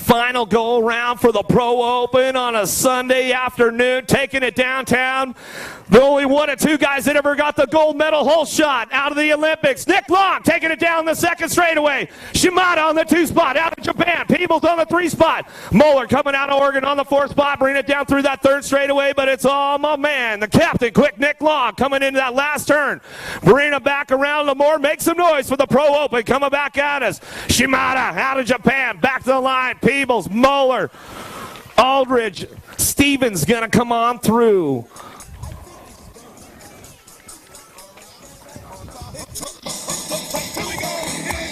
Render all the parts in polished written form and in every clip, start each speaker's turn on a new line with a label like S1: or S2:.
S1: Final go around for the Pro Open on a Sunday afternoon, taking it downtown. The only one of two guys that ever got the gold medal hole shot out of the Olympics. Nick Long taking it down the second straightaway. Shimada on the 2 spot out of Japan. Peebles on the 3 spot. Moeller coming out of Oregon on the 4 spot, bringing it down through that 3rd straightaway, but it's all my man, the captain, quick Nick Long, coming into that last turn. Bringing it back around Lamore, make some noise for the Pro Open, coming back at us. Shimada out of Japan, back to the line. Peebles, Moeller, Aldridge, Stevens gonna come on through.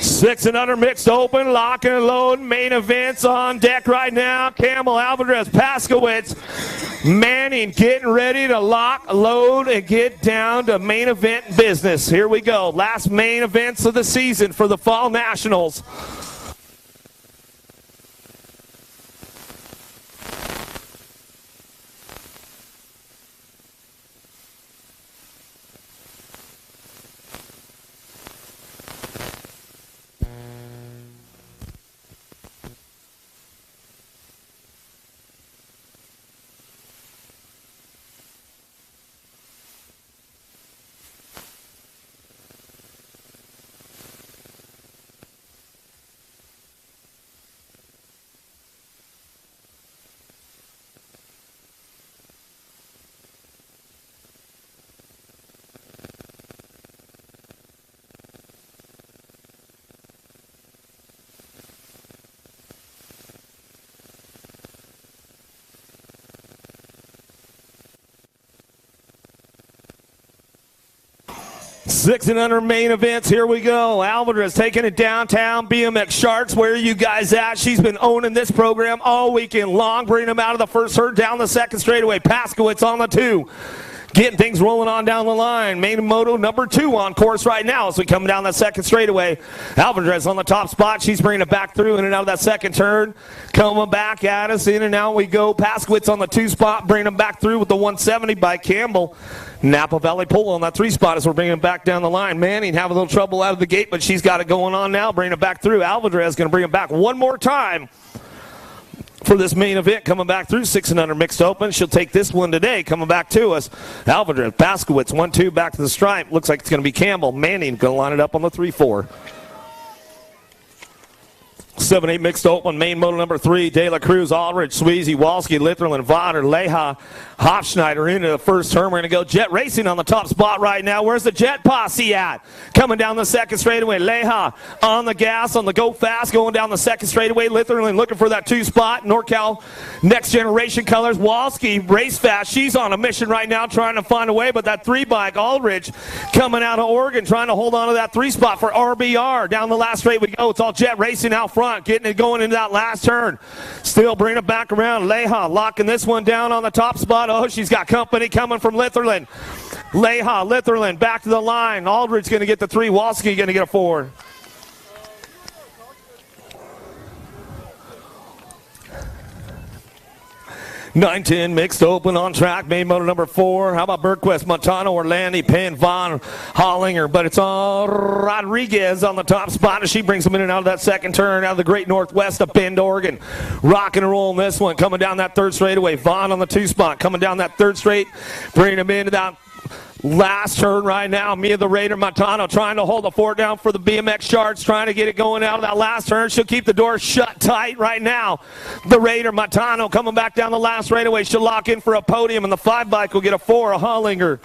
S1: Six and under mixed open, lock and load, main events on deck right now. Campbell, Alvarez, Paskowitz, Manning getting ready to lock, load, and get down to main event business. Here we go, last main events of the season for the Fall Nationals. Six and under main events, here we go. Alvarez taking it downtown. BMX Sharks, where are you guys at? She's been owning this program all weekend long, bringing them out of the first herd down the second straightaway. Paskowitz on the 2. Getting things rolling on down the line. Main moto number 2 on course right now as we come down that second straightaway. Alvarez on the top spot. She's bringing it back through in and out of that second turn. Coming back at us. In and out we go. Paskowitz on the 2 spot. Bringing them back through with the 170 by Campbell. Napa Valley Polo on that 3 spot as we're bringing it back down the line. Manning having a little trouble out of the gate, but she's got it going on now. Bringing it back through. Alvarez going to bring it back one more time for this main event, coming back through. 6 and under mixed open. She'll take this one today, coming back to us. Alvarez, Paskowitz, 1-2 back to the stripe. Looks like it's going to be Campbell. Manning going to line it up on the 3-4. 7-8 mixed open, main moto number 3, De La Cruz, Aldridge, Sweezy, Walski, Litherland, Vodder, Leha, Hofschneider into the first turn. We're going to go Jet Racing on the top spot right now. Where's the Jet Posse at? Coming down the second straightaway. Leha on the gas, on the go fast, going down the second straightaway. Litherland looking for that 2 spot. NorCal Next Generation Colors. Walski race fast. She's on a mission right now trying to find a way, but that 3 bike, Aldridge, coming out of Oregon, trying to hold on to that 3 spot for RBR. Down the last straight we go. It's all Jet Racing out front, getting it going into that last turn. Still bringing it back around. Leha locking this one down on the top spot. Oh, she's got company coming from Litherland. Leha, Litherland back to the line. Aldridge going to get the 3. Walski going to get a 4. (9-10) mixed open on track, main motor number 4. How about Bergquist, Montano, Orlandi, Penn, Vaughn, Hollinger? But it's all Rodriguez on the top spot as she brings them in and out of that second turn out of the great northwest of Bend, Oregon. Rocking and rolling this one, coming down that 3rd straightaway. Vaughn on the 2 spot, coming down that 3rd straight, bringing them into that last turn right now. Mia the Raider, Montano trying to hold the fort down for the BMX Sharks, trying to get it going out of that last turn. She'll keep the door shut tight right now. The Raider, Montano coming back down the last straightaway. She'll lock in for a podium, and the 5 bike will get a 4, a Hollinger.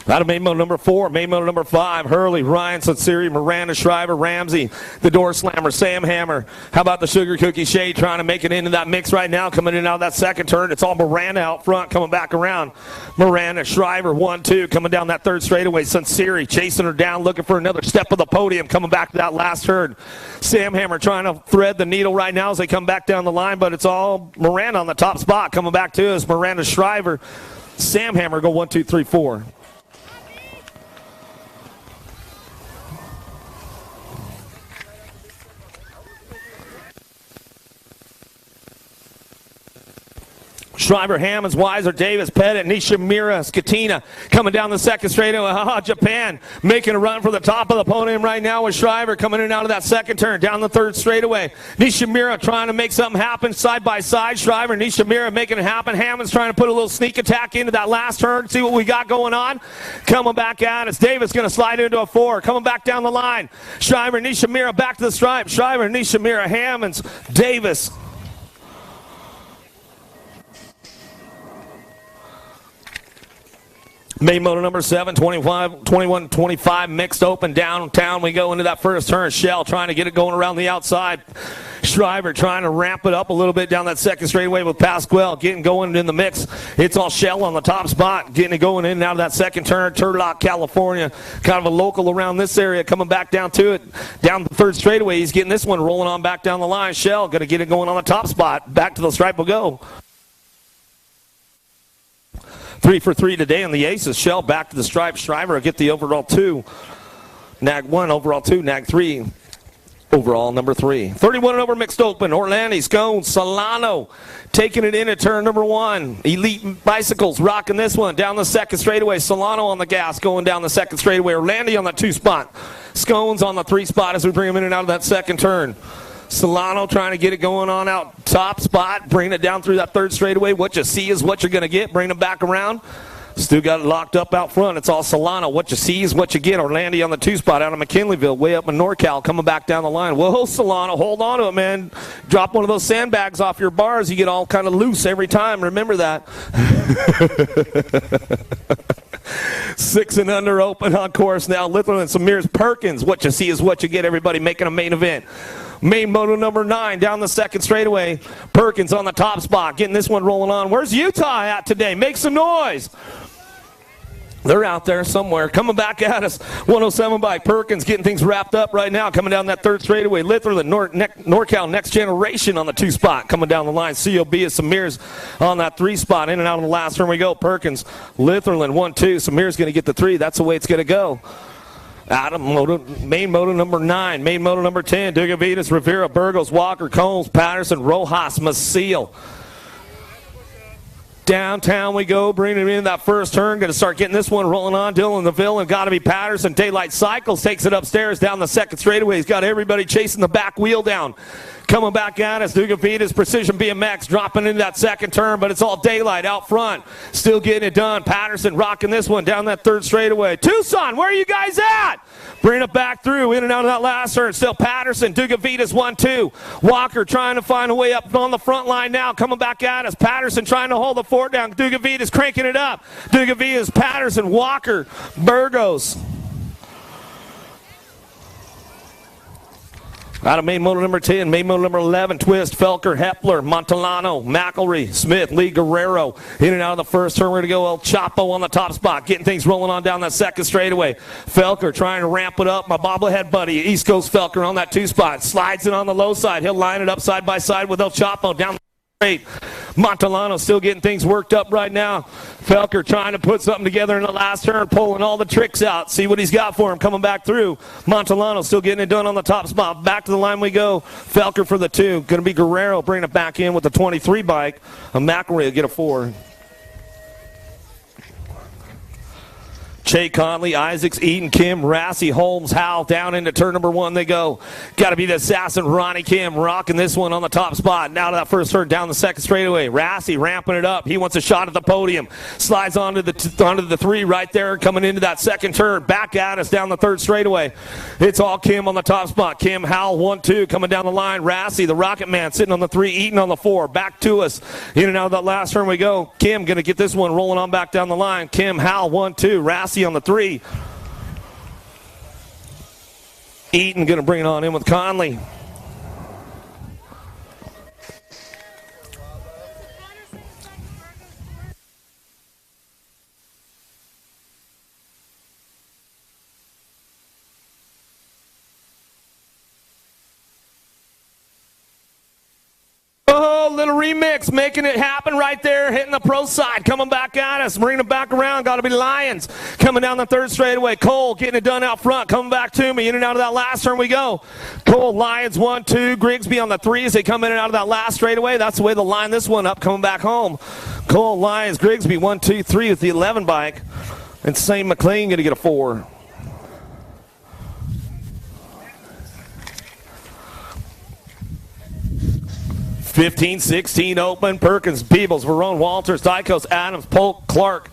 S1: Out of main moto number 4, main moto number 5, Hurley, Ryan, Satsiri, Miranda, Shriver, Ramsey, the Door Slammer, Sam Hammer. How about the Sugar Cookie Shade trying to make it into that mix right now, coming in and out of that second turn. It's all Miranda out front, coming back around. Miranda, Shriver, 1-2, coming down that 3rd straightaway. Satsiri chasing her down, looking for another step of the podium, coming back to that last turn. Sam Hammer trying to thread the needle right now as they come back down the line, but it's all Miranda on the top spot, coming back to us. Miranda, Shriver, Sam Hammer go 1, 2, 3, 4. Shriver, Hammonds, Weiser, Davis, Pettit, Nishimura, Skatina coming down the second straightaway. Japan making a run for the top of the podium right now with Shriver coming in and out of that second turn. Down the third straightaway. Nishimura trying to make something happen side by side. Shriver, Nishimura making it happen. Hammonds trying to put a little sneak attack into that last turn. See what we got going on. Coming back out. It's Davis going to slide into a 4. Coming back down the line. Shriver, Nishimura back to the stripe. Shriver, Nishimura, Hammonds, Davis. Main motor number 7, 21-25, mixed open downtown. We go into that first turn. Shell trying to get it going around the outside. Shriver trying to ramp it up a little bit down that second straightaway with Pasquale getting going in the mix. It's all Shell on the top spot, getting it going in and out of that second turn. Turlock, California, kind of a local around this area, coming back down to it. Down the third straightaway, he's getting this one rolling on back down the line. Shell going to get it going on the top spot. Back to the stripe will go. 3 for 3 today on the aces. Shell back to the stripe. Shriver will get the overall 2. Nag 1, overall 2. Nag 3, overall number 3. 31 and over mixed open. Orlandi, Scones, Solano taking it in at turn number 1. Elite Bicycles rocking this one. Down the second straightaway. Solano on the gas going down the second straightaway. Orlandi on the 2 spot. Scones on the 3 spot as we bring him in and out of that second turn. Solano trying to get it going on out top spot, bringing it down through that third straightaway. What you see is what you're going to get. Bring them back around. Still got it locked up out front. It's all Solano. What you see is what you get. Orlandi on the 2 spot out of McKinleyville, way up in NorCal, coming back down the line. Whoa, Solano, hold on to it, man. Drop one of those sandbags off your bars. You get all kind of loose every time. Remember that. 6 and under open on course now. Little and Samirs Perkins. What you see is what you get. Everybody making a main event. Main moto number 9 down the second straightaway. Perkins on the top spot, getting this one rolling on. Where's Utah at today? Make some noise. They're out there somewhere. Coming back at us. 107 by Perkins, getting things wrapped up right now. Coming down that third straightaway. Litherland, NorCal, Next Generation on the 2 spot. Coming down the line. COB is Samirs on that 3 spot. In and out of the last turn we go. Perkins, Litherland, 1-2. Samirs going to get the 3. That's the way it's going to go. Adam, main moto number 9, main moto number 10, Dugavitas, Rivera, Burgos, Walker, Combs, Patterson, Rojas, Maciel. Downtown we go, bringing it in that first turn. Going to start getting this one rolling on. Dylan the Villain, got to be Patterson. Daylight Cycles takes it upstairs down the second straightaway. He's got everybody chasing the back wheel down. Coming back at us, Dugavitas, Precision BMX, dropping into that second turn, but it's all Daylight out front. Still getting it done. Patterson rocking this one down that third straightaway. Tucson, where are you guys at? Bring it back through, in and out of that last turn. Still Patterson, Dugavitas 1-2. Walker trying to find a way up on the front line now. Coming back at us. Patterson trying to hold the fort down. Dugavitas cranking it up. Dugavitas, Patterson, Walker, Burgos. Out of main moto number 10, main moto number 11, Twist, Felker, Hepler, Montalano, McElry, Smith, Lee Guerrero. In and out of the first turn, we're going to go El Chapo on the top spot, getting things rolling on down that second straightaway. Felker trying to ramp it up. My bobblehead buddy, East Coast Felker on that 2 spot. Slides it on the low side. He'll line it up side by side with El Chapo down the straight. Montalano still getting things worked up right now. Felker trying to put something together in the last turn, pulling all the tricks out. See what he's got for him coming back through. Montalano still getting it done on the top spot. Back to the line we go. Felker for the 2. Going to be Guerrero bringing it back in with the 23 bike. McElroy will get a 4. Che Conley, Isaacs, Eaton, Kim, Rassie, Holmes, Howell, down into turn number 1 they go. Got to be the assassin, Ronnie Kim, rocking this one on the top spot. Now to that first turn, down the second straightaway. Rassie ramping it up. He wants a shot at the podium. Slides onto the 3 right there, coming into that second turn. Back at us down the third straightaway. It's all Kim on the top spot. Kim, Howell, 1-2, coming down the line. Rassie, the Rocket Man, sitting on the 3, Eaton on the 4. Back to us. In and out of that last turn we go. Kim going to get this one rolling on back down the line. Kim, Howell, 1-2. Rassie on the 3. Eaton going to bring it on in with Conley. Oh, little remix, making it happen right there, hitting the pro side, coming back at us, bringing it back around, got to be Lions, coming down the third straightaway. Cole getting it done out front, coming back to me, in and out of that last turn we go. Cole, Lions, 1-2, Grigsby on the 3 as they come in and out of that last straightaway. That's the way they'll line this one up, coming back home. Cole Lyons, Grigsby, 1, 2, 3 with the 11 bike. And St. McLean going to get a 4. (15-16) open. Perkins, Peebles, Verone, Walters, Dykos, Adams, Polk, Clark.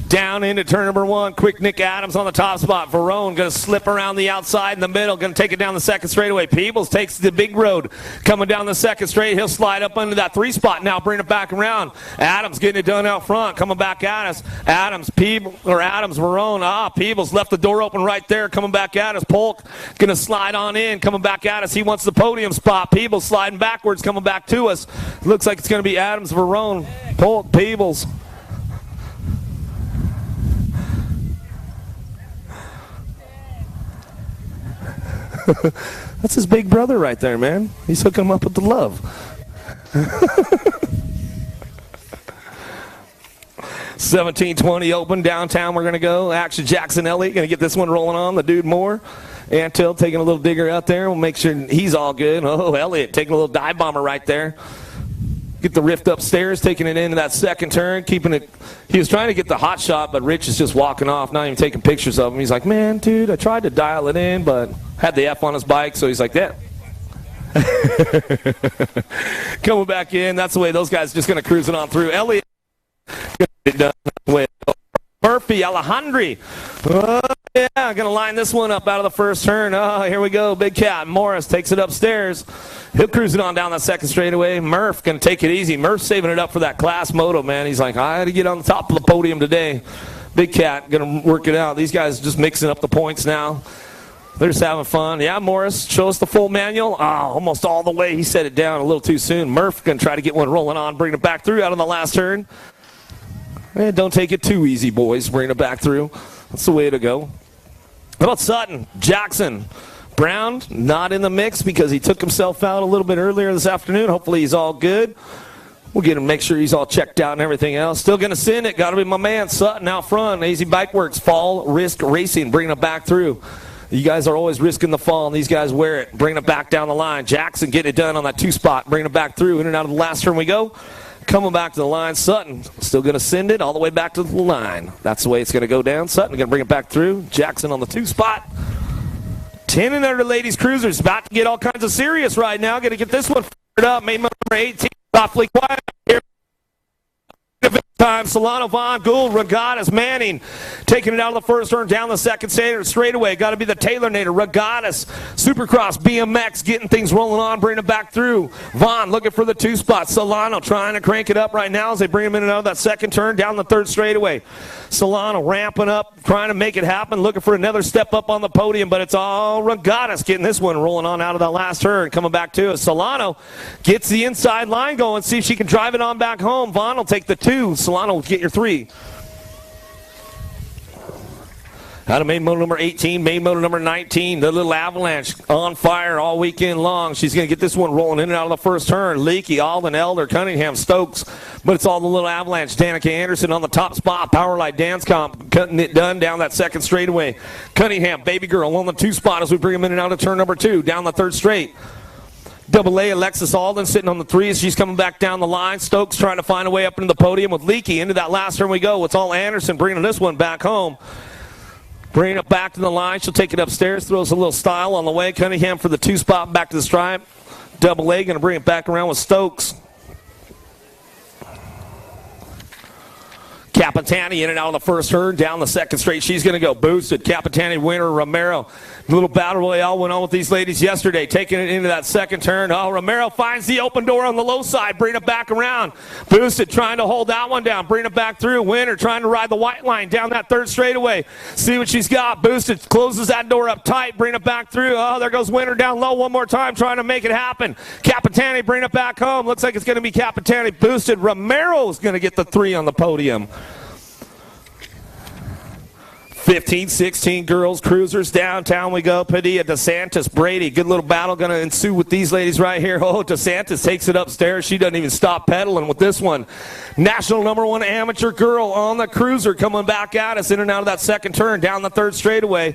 S1: Down into turn number 1. Quick Nick Adams on the top spot. Verone going to slip around the outside in the middle. Going to take it down the second straightaway. Peebles takes the big road. Coming down the second straight. He'll slide up under that 3 spot now. Bring it back around. Adams getting it done out front. Coming back at us. Adams, Verone. Peebles left the door open right there. Coming back at us. Polk going to slide on in. Coming back at us. He wants the podium spot. Peebles sliding backwards. Coming back to us. Looks like it's going to be Adams, Verone, Polk, Peebles. That's his big brother right there, man. He's hooking him up with the love. 17-20 open downtown. We're going to go. Action Jackson Elliott going to get this one rolling on. The dude Moore. Antil taking a little digger out there. We'll make sure he's all good. Oh, Elliott taking a little dive bomber right there. Get the rift upstairs, taking it into that second turn, keeping it. He was trying to get the hot shot, but Rich is just walking off, not even taking pictures of him. He's like, man, dude, I tried to dial it in, but had the F on his bike, so he's like, that. Coming back in, that's the way those guys are just going to cruise it on through. Elliott, Murphy, Alejandri. Yeah, going to line this one up out of the first turn. Oh, here we go. Big Cat. Morris takes it upstairs. He'll cruise it on down that second straightaway. Murph going to take it easy. Murph saving it up for that class moto, man. He's like, I had to get on the top of the podium today. Big Cat going to work it out. These guys just mixing up the points now. They're just having fun. Yeah, Morris, show us the full manual. Oh, almost all the way. He set it down a little too soon. Murph going to try to get one rolling on, bring it back through out on the last turn. And don't take it too easy, boys. Bring it back through. That's the way to go. How about Sutton? Jackson. Brown, not in the mix because he took himself out a little bit earlier this afternoon. Hopefully he's all good. We'll get him, make sure he's all checked out and everything else. Still going to send it. Got to be my man, Sutton, out front. AZ Bike Works, Fall Risk Racing, bringing it back through. You guys are always risking the fall, and these guys wear it. Bringing it back down the line. Jackson getting it done on that 2 spot. Bringing it back through. In and out of the last turn we go. Coming back to the line. Sutton still going to send it all the way back to the line. That's the way it's going to go down. Sutton going to bring it back through. Jackson on the 2 spot. 10 and under ladies cruisers. About to get all kinds of serious right now. Going to get this one fired up. Main number 18. Softly quiet here. Time, Solano, Vaughn, Gould, Regattas, Manning, taking it out of the first turn, down the second straightaway. Got to be the Taylor-nator, Regattas, Supercross, BMX, getting things rolling on, bringing it back through. Vaughn looking for the 2 spot. Solano trying to crank it up right now as they bring him in and out of that second turn, down the third straightaway. Solano ramping up, trying to make it happen, looking for another step up on the podium, but it's all Regattas getting this one rolling on out of that last turn, coming back to us. Solano gets the inside line going, see if she can drive it on back home. Vaughn will take the 2. Solano will get your 3. Out of main motor number 18, main motor number 19, the little Avalanche on fire all weekend long. She's going to get this one rolling in and out of the first turn. Leakey, Alden, Elder, Cunningham, Stokes, but it's all the little Avalanche. Danica Anderson on the top spot. Powerlight Dance Comp cutting it done down that second straightaway. Cunningham, Baby Girl on the 2 spot as we bring him in and out of turn number 2, down the third straight. Double A, Alexis Alden sitting on the 3 as she's coming back down the line. Stokes trying to find a way up into the podium with Leakey. Into that last turn we go. It's all Anderson bringing this one back home. Bringing it back to the line. She'll take it upstairs. Throws a little style on the way. Cunningham for the 2 spot back to the stripe. Double A going to bring it back around with Stokes. Capitani in and out of the first turn, down the second straight. She's going to go boosted. Capitani, winner, Romero. Little battle royale went on with these ladies yesterday, taking it into that second turn. Oh, Romero finds the open door on the low side, bring it back around. Boosted, trying to hold that one down, bring it back through. Winner trying to ride the white line down that third straightaway. See what she's got. Boosted closes that door up tight, bring it back through. Oh, there goes Winner down low one more time, trying to make it happen. Capitani, bring it back home. Looks like it's going to be Capitani boosted. Romero's going to get the 3 on the podium. 15, 16 girls, cruisers, downtown we go. Padilla, DeSantis, Brady. Good little battle going to ensue with these ladies right here. Oh, DeSantis takes it upstairs. She doesn't even stop pedaling with this one. National #1 amateur girl on the cruiser coming back at us in and out of that second turn down the third straightaway.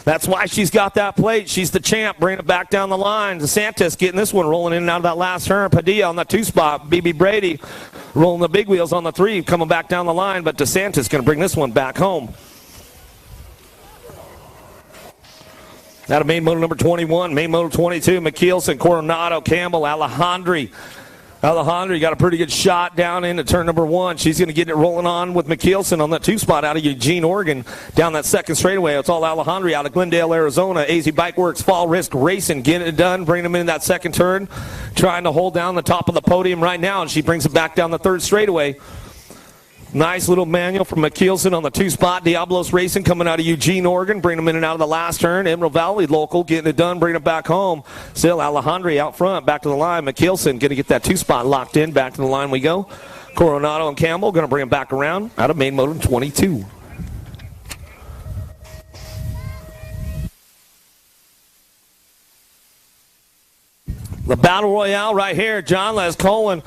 S1: That's why she's got that plate. She's the champ. Bring it back down the line. DeSantis getting this one rolling in and out of that last turn. Padilla on the 2 spot. BB Brady rolling the big wheels on the 3, coming back down the line. But DeSantis going to bring this one back home. Out of main motor number 21, main motor 22, McKeelson, Coronado, Campbell, Alejandri. Alejandri got a pretty good shot down into turn number 1. She's going to get it rolling on with McKeelson on that 2 spot out of Eugene, Oregon, down that second straightaway. It's all Alejandri out of Glendale, Arizona. AZ Bike Works, Fall Risk Racing, getting it done, bringing them in that second turn, trying to hold down the top of the podium right now, and she brings it back down the third straightaway. Nice little manual from McKeelson on the 2 spot. Diablos Racing coming out of Eugene, Oregon, bringing them in and out of the last turn. Emerald Valley local getting it done, bringing it back home. Still Alejandri out front, back to the line. McKeelson going to get that 2 spot locked in. Back to the line we go. Coronado and Campbell going to bring them back around out of main motor 22. The Battle Royale right here. John Les Colin,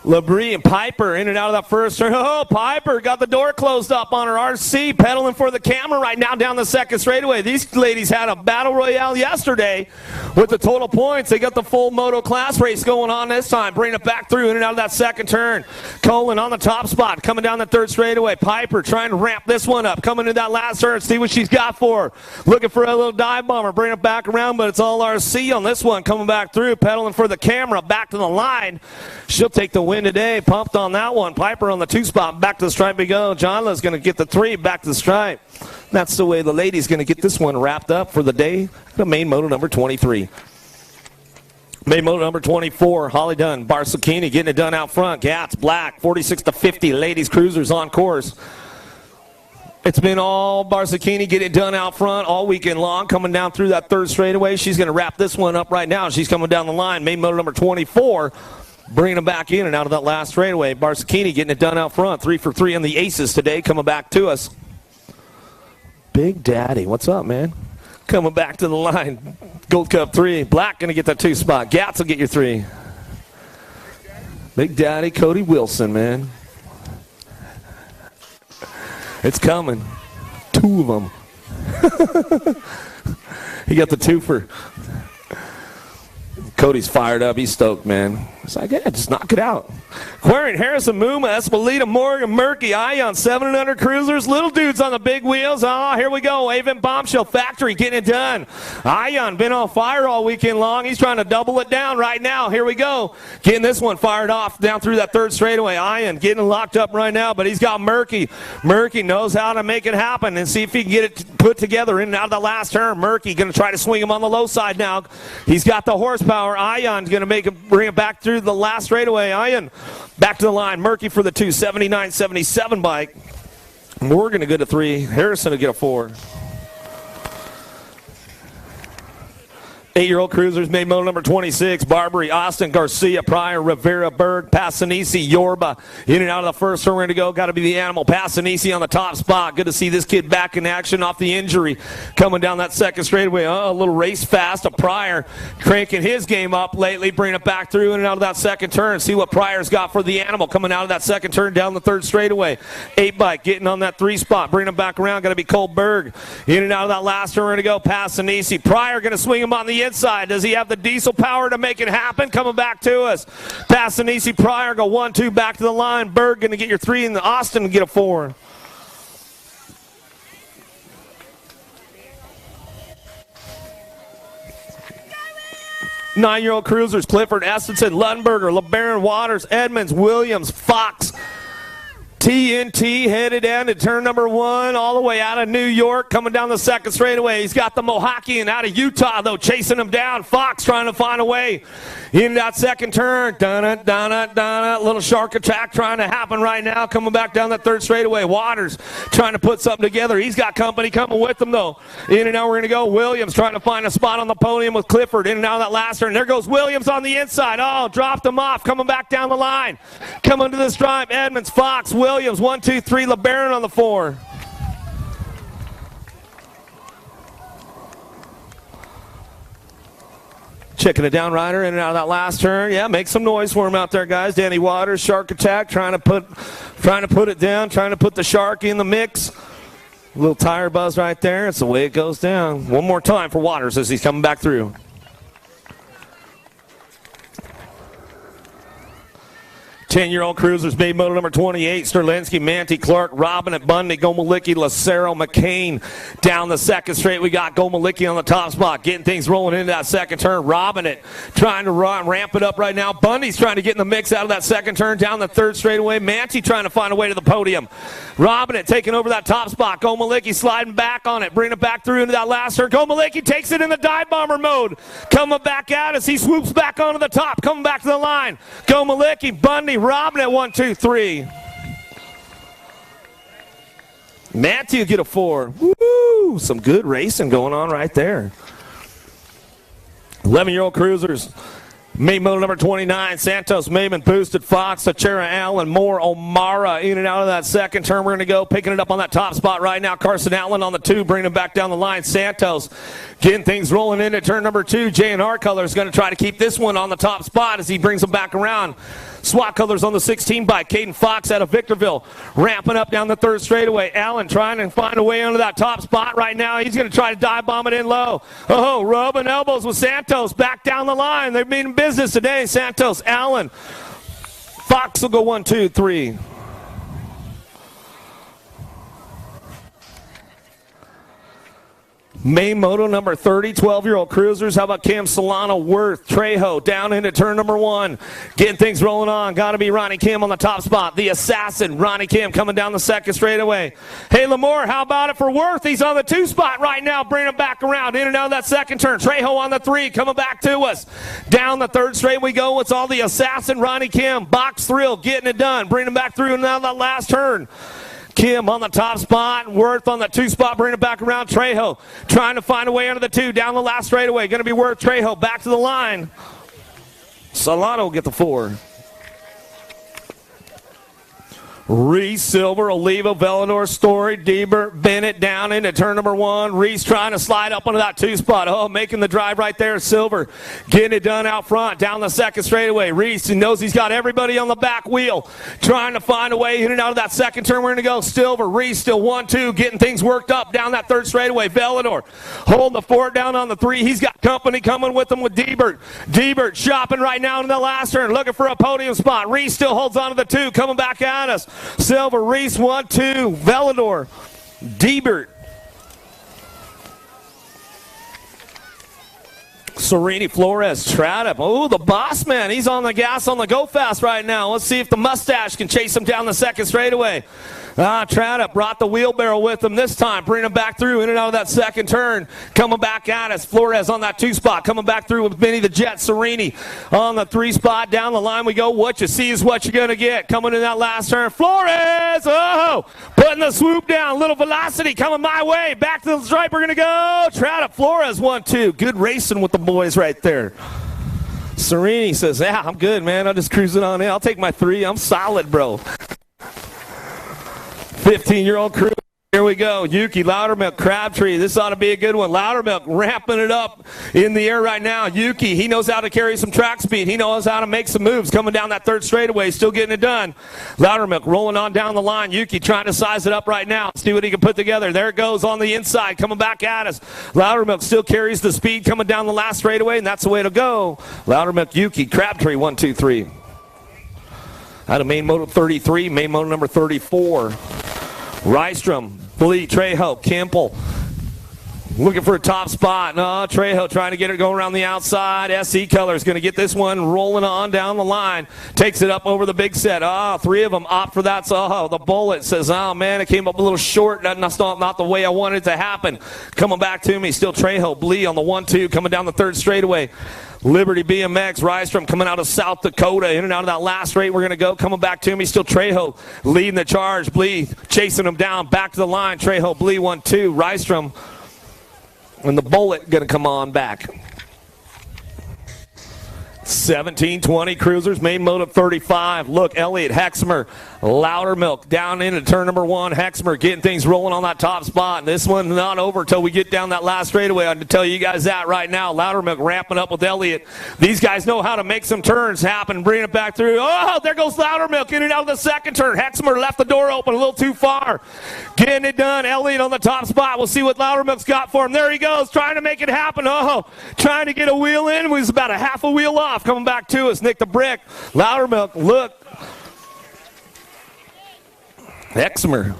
S1: Labrie and Piper in and out of that first turn. Oh, Piper got the door closed up on her RC, pedaling for the camera right now down the second straightaway. These ladies had a battle royale yesterday with the total points. They got the full moto class race going on this time. Bring it back through in and out of that second turn. Colin on the top spot, coming down the third straightaway. Piper trying to ramp this one up, coming into that last turn. See what she's got for her. Looking for a little dive bomber. Bring it back around, but it's all RC on this one. Coming back through, pedaling for the camera, back to the line. She'll take the win today. Pumped on that one. Piper on the 2 spot. Back to the stripe we go. Johnla's going to get the 3. Back to the stripe. That's the way the lady's going to get this one wrapped up for the day. The main moto number 23. Main moto number 24. Holly Dunn. Barsukini getting it done out front. Gats black. 46-50. Ladies cruisers on course. It's been all Barsukini get it done out front all weekend long. Coming down through that third straightaway. She's going to wrap this one up right now. She's coming down the line. Main moto number 24. Bringing them back in and out of that last straightaway. Barsukini getting it done out front. 3 for 3 on the aces today. Coming back to us. Big Daddy, what's up, man? Coming back to the line. Gold Cup 3. Black going to get that 2 spot. Gats will get your 3. Big Daddy, Cody Wilson, man. It's coming. 2 of them. He got the 2 for... Cody's fired up. He's stoked, man. It's like, yeah, just knock it out. Aquarian, Harrison, Muma, Espelita, Morgan, Murky, Ion, 7 and under cruisers. Little dudes on the big wheels. Oh, here we go. Avon Bombshell Factory getting it done. Ion been on fire all weekend long. He's trying to double it down right now. Here we go. Getting this one fired off down through that third straightaway. Ion getting locked up right now, but he's got Murky. Murky knows how to make it happen and see if he can get it put together in and out of the last turn. Murky going to try to swing him on the low side now. He's got the horsepower. Ion's going to bring it back through the last straightaway. Ion back to the line. Murky for the 2, 79-77 bike. Morgan to get a 3. Harrison to get a 4. 8-year-old cruisers made moto number 26. Barbary, Austin, Garcia, Pryor, Rivera, Berg, Passanisi, Yorba. In and out of the first turn, we're going to go. Got to be the animal. Passanisi on the top spot. Good to see this kid back in action off the injury. Coming down that second straightaway. Oh, a little race fast. A Pryor cranking his game up lately. Bringing it back through in and out of that second turn. See what Pryor's got for the animal. Coming out of that second turn down the third straightaway. 8 bike getting on that 3 spot. Bringing him back around. Got to be Cole Berg. In and out of that last turn, we're going to go. Passanisi. Pryor going to swing him on the inside. Does he have the diesel power to make it happen? Coming back to us. Passanisi, Pryor go 1-2 back to the line. Berg going to get your 3 and Austin get a 4. Nine-year-old cruisers, Clifford, Estenson, Lundberger, LeBaron, Waters, Edmonds, Williams, Fox, TNT headed down to turn number 1 all the way out of New York, coming down the second straightaway. He's got the Mohakian out of Utah, though, chasing him down. Fox trying to find a way in that second turn. Donna. Little shark attack trying to happen right now, coming back down that third straightaway. Waters trying to put something together. He's got company coming with him, though. In and out, we're going to go. Williams trying to find a spot on the podium with Clifford. In and out of that last turn. There goes Williams on the inside. Oh, dropped him off, coming back down the line. Coming to the stripe, Edmonds, Fox, Williams, 1, 2, 3, LeBaron on the 4. Checking it down, Ryder, in and out of that last turn. Yeah, make some noise for him out there, guys. Danny Waters, Shark Attack, trying to put it down, trying to put the Shark in the mix. A little tire buzz right there. It's the way it goes down. One more time for Waters as he's coming back through. 10-year-old cruisers, made moto number 28, Sterlinski, Manti, Clark, Robin, Bundy, Gomalicki, Lacero, McCain. Down the second straight, we got Gomalicki on the top spot, getting things rolling into that second turn. Robin trying to ramp it up right now. Bundy's trying to get in the mix out of that second turn, down the third straightaway. Manti trying to find a way to the podium. Robin taking over that top spot. Gomalicki sliding back on it, bringing it back through into that last turn. Gomalicki takes it in the dive bomber mode. Coming back out as he swoops back onto the top, coming back to the line. Gomalicki, Bundy, Robin at 1, 2, 3. Matthew get a 4. Woo! Some good racing going on right there. 11-year-old cruisers. Main moto number 29, Santos, Mayman, Boosted, Fox, Achera, Allen, Moore, O'Mara in and out of that second turn. We're going to go picking it up on that top spot right now. Carson Allen on the 2, bringing him back down the line. Santos getting things rolling into turn number 2. J&R Color is going to try to keep this one on the top spot as he brings him back around. SWAT Colors on the 16 bike. Caden Fox out of Victorville ramping up down the third straightaway. Allen trying to find a way onto that top spot right now. He's going to try to dive bomb it in low. Oh, rubbing elbows with Santos back down the line. They're meeting business today. Santos, Allen. Fox will go 1, 2, 3. Main moto number 30, 12-year-old cruisers. How about Cam Solano, Worth, Trejo down into turn number 1. Getting things rolling on. Got to be Ronnie Kim on the top spot. The assassin, Ronnie Kim, coming down the second straightaway. Hey, Lamore, how about it for Worth? He's on the 2 spot right now. Bringing him back around. In and out of that second turn. Trejo on the 3, coming back to us. Down the third straight we go. It's all the assassin, Ronnie Kim. Box Thrill, getting it done. Bringing him back through and out of that last turn. Kim on the top spot, Worth on the 2 spot, bringing it back around. Trejo trying to find a way under the 2, down the last straightaway. Going to be Worth, Trejo back to the line. Solano will get the 4. Reese, Silver, Oliva, Vellador, Story, Diebert, Bennett down into turn number 1. Reese trying to slide up onto that 2 spot. Oh, making the drive right there. Silver getting it done out front, down the second straightaway. Reese, he knows he's got everybody on the back wheel. Trying to find a way in and out of that second turn. We're going to go Silver. Reese still 1, 2, getting things worked up down that third straightaway. Vellador holding the 4 down on the 3. He's got company coming with him with Diebert. Diebert shopping right now in the last turn, looking for a podium spot. Reese still holds on to the 2, coming back at us. Silver, Reese, 1, 2, Vellador, Diebert. Serini, Flores, Tradup. Oh, the boss man. He's on the gas on the go fast right now. Let's see if the mustache can chase him down the second straightaway. Tradup brought the wheelbarrow with him this time, bringing him back through in and out of that second turn. Coming back at us. Flores on that 2 spot, coming back through with Benny the Jet. Serini on the 3 spot. Down the line we go. What you see is what you're going to get. Coming in that last turn. Flores! Oh! Putting the swoop down. Little velocity coming my way. Back to the stripe. We're going to go. Tradup, Flores, 1, 2. Good racing with the boys right there. Serini says, yeah, I'm good, man. I'll just cruise it on in. I'll take my 3. I'm solid, bro. 15-year-old crew. Here we go. Yuki, Loudermilk, Crabtree. This ought to be a good one. Loudermilk ramping it up in the air right now. Yuki, he knows how to carry some track speed. He knows how to make some moves coming down that third straightaway. Still getting it done. Loudermilk rolling on down the line. Yuki trying to size it up right now. See what he can put together. There it goes on the inside. Coming back at us. Loudermilk still carries the speed coming down the last straightaway, and that's the way to go. Loudermilk, Yuki, Crabtree, 1, 2, 3. Out of main moto 33, main moto number 34. Rystrom, Blee, Trejo, Kimple. Looking for a top spot. No, Trejo trying to get it going around the outside. SE Color is going to get this one rolling on down the line. Takes it up over the big set. 3 of them opt for that. So the bullet says, oh, man, it came up a little short. That's not the way I wanted it to happen. Coming back to me, still Trejo, Blee on the 1, 2, coming down the third straightaway. Liberty BMX, Rystrom coming out of South Dakota, in and out of that last straight. We're going to go. Coming back to me, still Trejo leading the charge. Blee chasing him down, back to the line. Trejo, Blee, 1, 2. Rystrom and the bullet going to come on back. 17-20 cruisers, main motive 35. Look, Elliott, Hexmer, Loudermilk down into turn number 1. Hexmer getting things rolling on that top spot. And this one's not over until we get down that last straightaway. I'm going to tell you guys that right now. Loudermilk ramping up with Elliott. These guys know how to make some turns happen, bring it back through. Oh, there goes Loudermilk in and out of the second turn. Hexmer left the door open a little too far. Getting it done. Elliott on the top spot. We'll see what Loudermilk's got for him. There he goes, trying to make it happen. Oh, trying to get a wheel in. He was about a half a wheel off. Coming back to us. Nick the Brick. Loudermilk, look. Hexmer.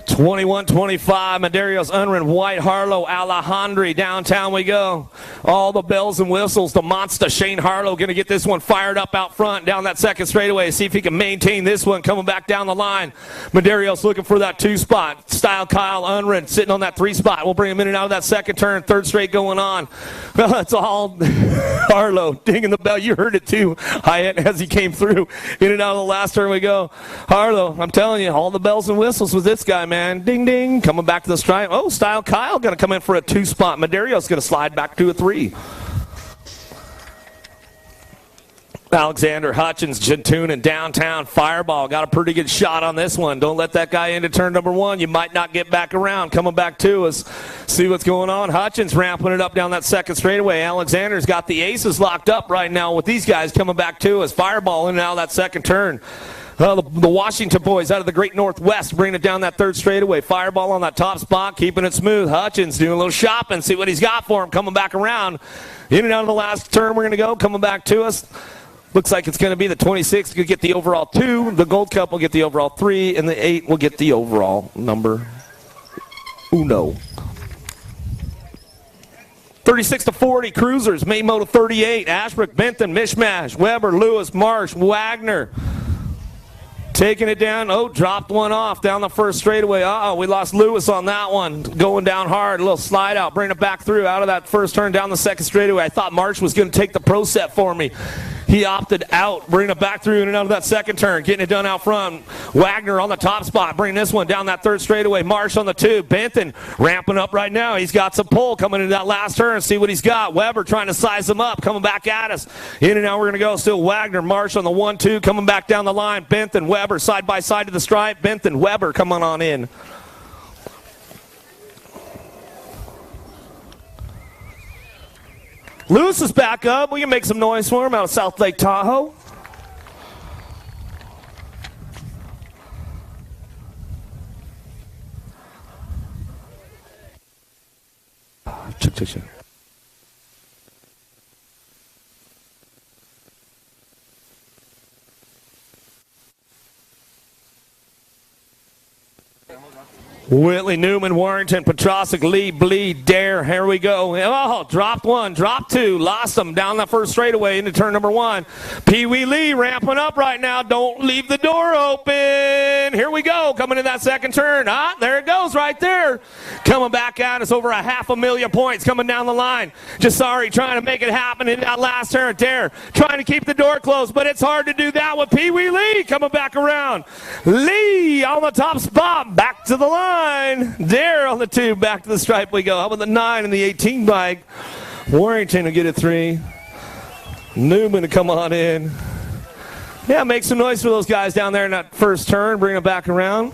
S1: 21-25, Medeiros, Unrin, White, Harlow, Alejandri. Downtown we go. All the bells and whistles. The monster, Shane Harlow, going to get this one fired up out front down that second straightaway. See if he can maintain this one coming back down the line. Medeiros looking for that 2 spot. Style Kyle Unrin sitting on that 3 spot. We'll bring him in and out of that second turn. Third straight going on. Well, it's all Harlow dinging the bell. You heard it too, Hyatt, as he came through. In and out of the last turn we go. Harlow, I'm telling you, all the bells and whistles with this guy, man. Ding, ding. Coming back to the stripe. Oh, Style Kyle going to come in for a 2 spot. Medeiros going to slide back to a 3. Alexander Hutchins, Gentune, and Downtown Fireball. Got a pretty good shot on this one. Don't let that guy into turn number 1. You might not get back around. Coming back to us. See what's going on. Hutchins ramping it up down that second straightaway. Alexander's got the aces locked up right now with these guys coming back to us. Fireball in and out of that second turn. The Washington boys out of the Great Northwest bringing it down that third straightaway. Fireball on that top spot, keeping it smooth. Hutchins doing a little shopping, see what he's got for him, coming back around. In and out of the last turn we're going to go, coming back to us. Looks like it's going to be the 26 will get the overall 2, the Gold Cup will get the overall 3, and the 8 will get the overall number uno. 36-40, Cruisers, Main Moto 38, Ashbrook, Benton, Mishmash, Weber, Lewis, Marsh, Wagner. Taking it down. Oh, dropped one off down the first straightaway. Uh-oh, we lost Lewis on that one. Going down hard. A little slide out. Bring it back through out of that first turn down the second straightaway. I thought Marsh was going to take the pro set for me. He opted out. Bringing it back through in and out of that second turn. Getting it done out front. Wagner on the top spot. Bringing this one down that third straightaway. Marsh on the 2. Benton ramping up right now. He's got some pull coming into that last turn. See what he's got. Weber trying to size him up. Coming back at us. In and out we're going to go. Still Wagner. Marsh on the 1-2. Coming back down the line. Benton, Weber side by side to the stripe. Benton, Weber coming on in. Lewis is back up. We can make some noise for him out of South Lake Tahoe. Check. Whitley, Newman, Warrington, Petrosic, Lee, Bleed, Dare. Here we go. Oh, dropped 1, dropped 2, lost them down the first straightaway into turn number 1. Pee Wee Lee ramping up right now. Don't leave the door open. Here we go. Coming in that second turn. Ah, there it goes right there. Coming back at us over 500,000 points coming down the line. Jasari trying to make it happen in that last turn. Dare trying to keep the door closed, but it's hard to do that with Pee Wee Lee coming back around. Lee on the top spot. Back to the line. There on the 2, back to the stripe we go. How about the 9 and the 18 bike? Warrington will get a 3. Newman to come on in. Yeah, make some noise for those guys down there in that first turn. Bring them back around.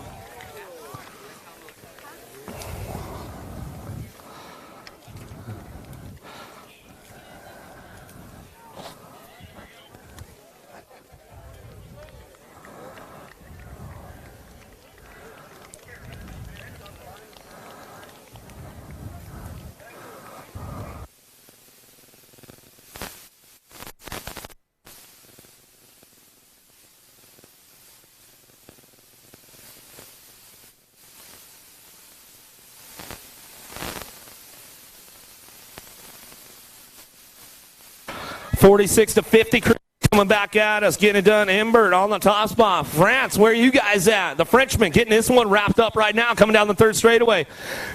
S1: $46-50. Coming back at us, getting it done. Imbert on the top spot. France, where are you guys at? The Frenchman getting this one wrapped up right now, coming down the third straightaway.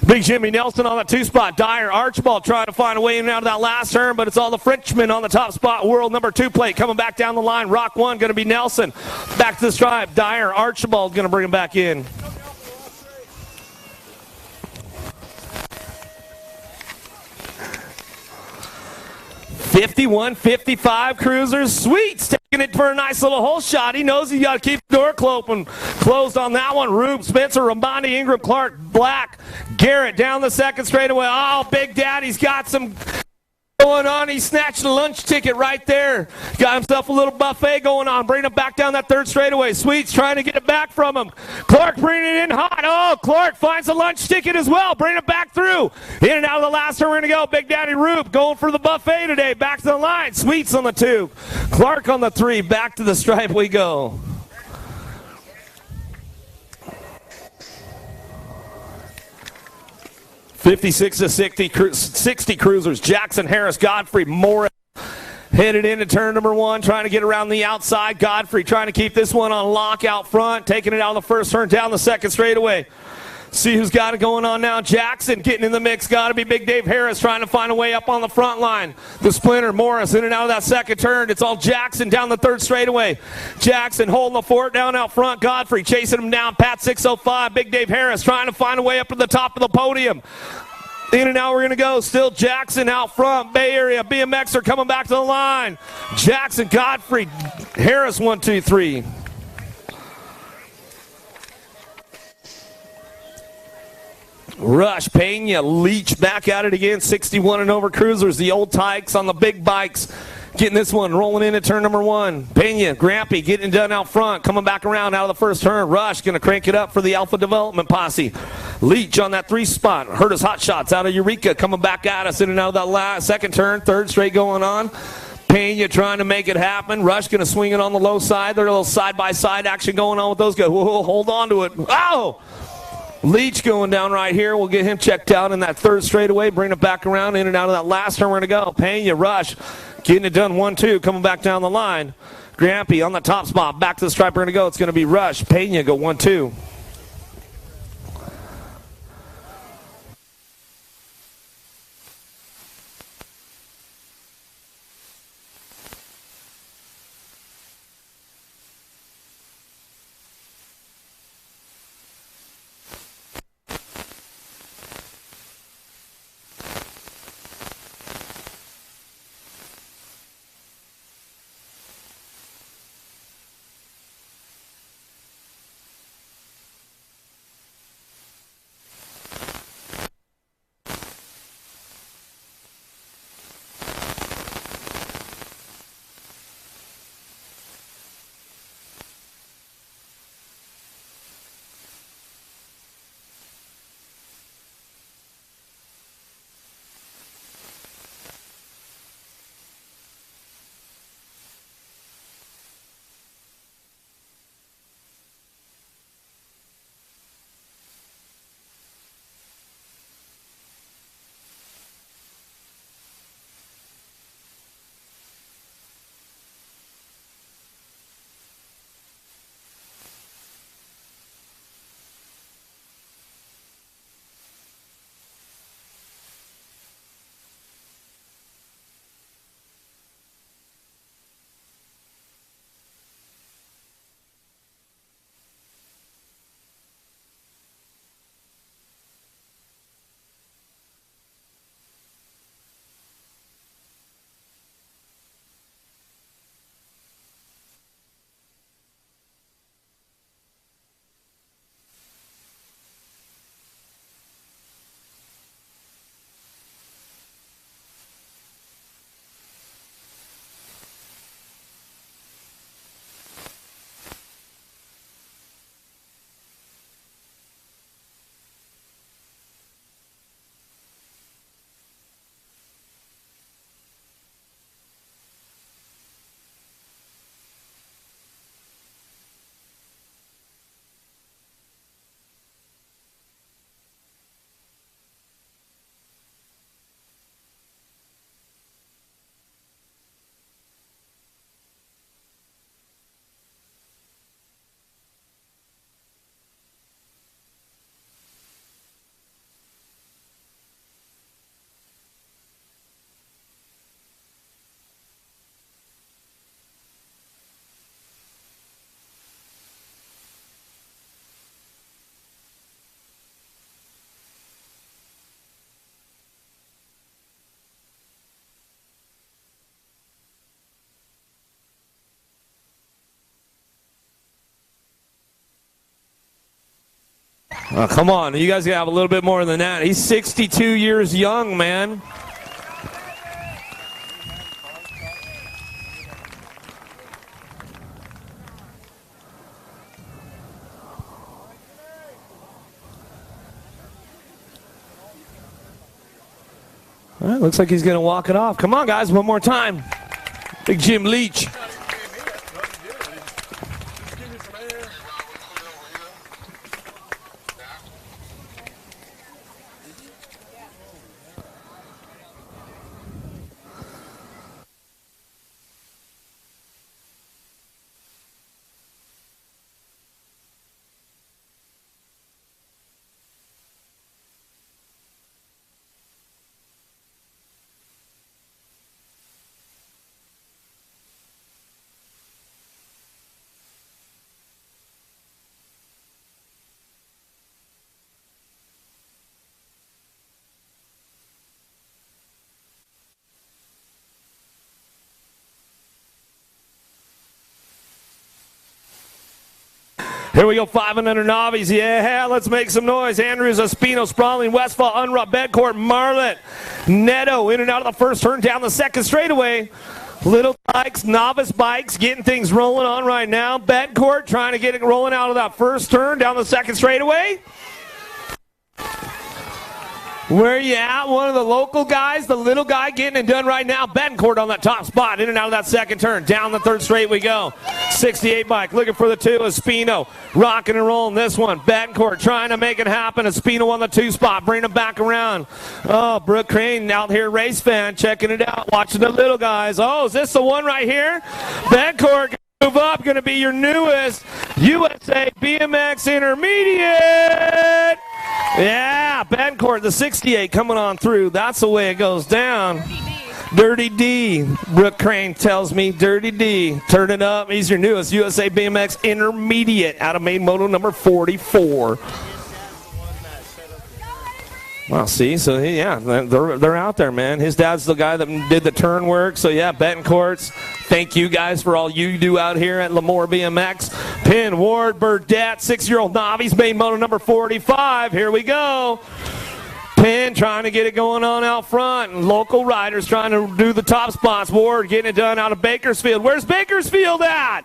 S1: Big Jimmy Nelson on the 2 spot. Dyer, Archibald trying to find a way in and out of that last turn, but it's all the Frenchman on the top spot. World number 2 plate coming back down the line. Rock 1 going to be Nelson. Back to the stripe. Dyer, Archibald going to bring him back in. 51-55 Cruisers. Sweets taking it for a nice little hole shot. He knows he got to keep the door closed on that one. Rube, Spencer, Ramondi, Ingram, Clark, Black, Garrett down the second straightaway. Oh, Big Daddy's got some going on. He snatched a lunch ticket right there. Got himself a little buffet going on. Bring him back down that third straightaway. Sweets trying to get it back from him. Clark bringing it in hot. Oh, Clark finds a lunch ticket as well. Bring it back through. In and out of the last turn we're going to go. Big Daddy Rube going for the buffet today. Back to the line. Sweets on the 2. Clark on the 3. Back to the stripe we go. $56-60 Cruisers. Jackson, Harris, Godfrey, Morris headed into turn number 1, trying to get around the outside. Godfrey trying to keep this one on lock out front, taking it out of the first turn, down the second straightaway. See who's got it going on now. Jackson getting in the mix. Got to be Big Dave Harris trying to find a way up on the front line. The Splinter, Morris in and out of that second turn. It's all Jackson down the third straightaway. Jackson holding the fort down out front. Godfrey chasing him down. Pat 605. Big Dave Harris trying to find a way up to the top of the podium. In and out we're going to go. Still Jackson out front. Bay Area BMX are coming back to the line. Jackson, Godfrey, Harris 1, 2, 3. Rush, Pena, Leach back at it again. 61 and over Cruisers. The old tykes on the big bikes. Getting this one, rolling into turn number 1. Pena, Grampy getting it done out front. Coming back around out of the first turn. Rush going to crank it up for the Alpha Development Posse. Leach on that 3 spot. Heard his hot shots out of Eureka. Coming back at us in and out of that last second turn. Third straight going on. Pena trying to make it happen. Rush going to swing it on the low side. There's a little side-by-side action going on with those guys. Whoa, hold on to it. Oh! Leach going down right here. We'll get him checked out in that third straightaway. Bring it back around in and out of that last turn. We're going to go. Pena, Rush, getting it done 1, 2. Coming back down the line. Grampy on the top spot. Back to the stripe. We're going to go. It's going to be Rush. Pena go 1, 2. Oh, come on, you guys gotta have a little bit more than that. He's 62 years young, man. All right, looks like he's gonna walk it off. Come on, guys, one more time. Big Jim Leach. Here we go, 5 and under novice. Yeah, let's make some noise. Andrews, Espino, Sprawling, Westfall, Unruh, Bedcourt, Marlett, Neto in and out of the first turn, down the second straightaway. Little bikes, novice bikes, getting things rolling on right now. Bedcourt trying to get it rolling out of that first turn, down the second straightaway. Where you at? One of the local guys, the little guy getting it done right now. Betancourt on that top spot, in and out of that second turn. Down the third straight we go. 68 bike, looking for the two. Espino rocking and rolling this one. Betancourt trying to make it happen. Espino on the two spot, bring him back around. Oh, Brooke Crane out here, race fan, checking it out, watching the little guys. Oh, is this the one right here? Betancourt move up, going to be your newest USA BMX Intermediate. Yeah, Betancourt, the 68 coming on through. That's the way it goes down. Dirty D, Brooke Crane tells me. Dirty D, turn it up. He's your newest USA BMX Intermediate out of main moto number 44. Well, see, so yeah, they're out there, man. His dad's the guy that did the turn work. So yeah, Betancourt's. Thank you guys for all you do out here at Lemoore BMX. Penn, Ward, Burdette, 6-year-old novice, main moto number 45. Here we go. Penn trying to get it going on out front. And local riders trying to do the top spots. Ward getting it done out of Bakersfield. Where's Bakersfield at?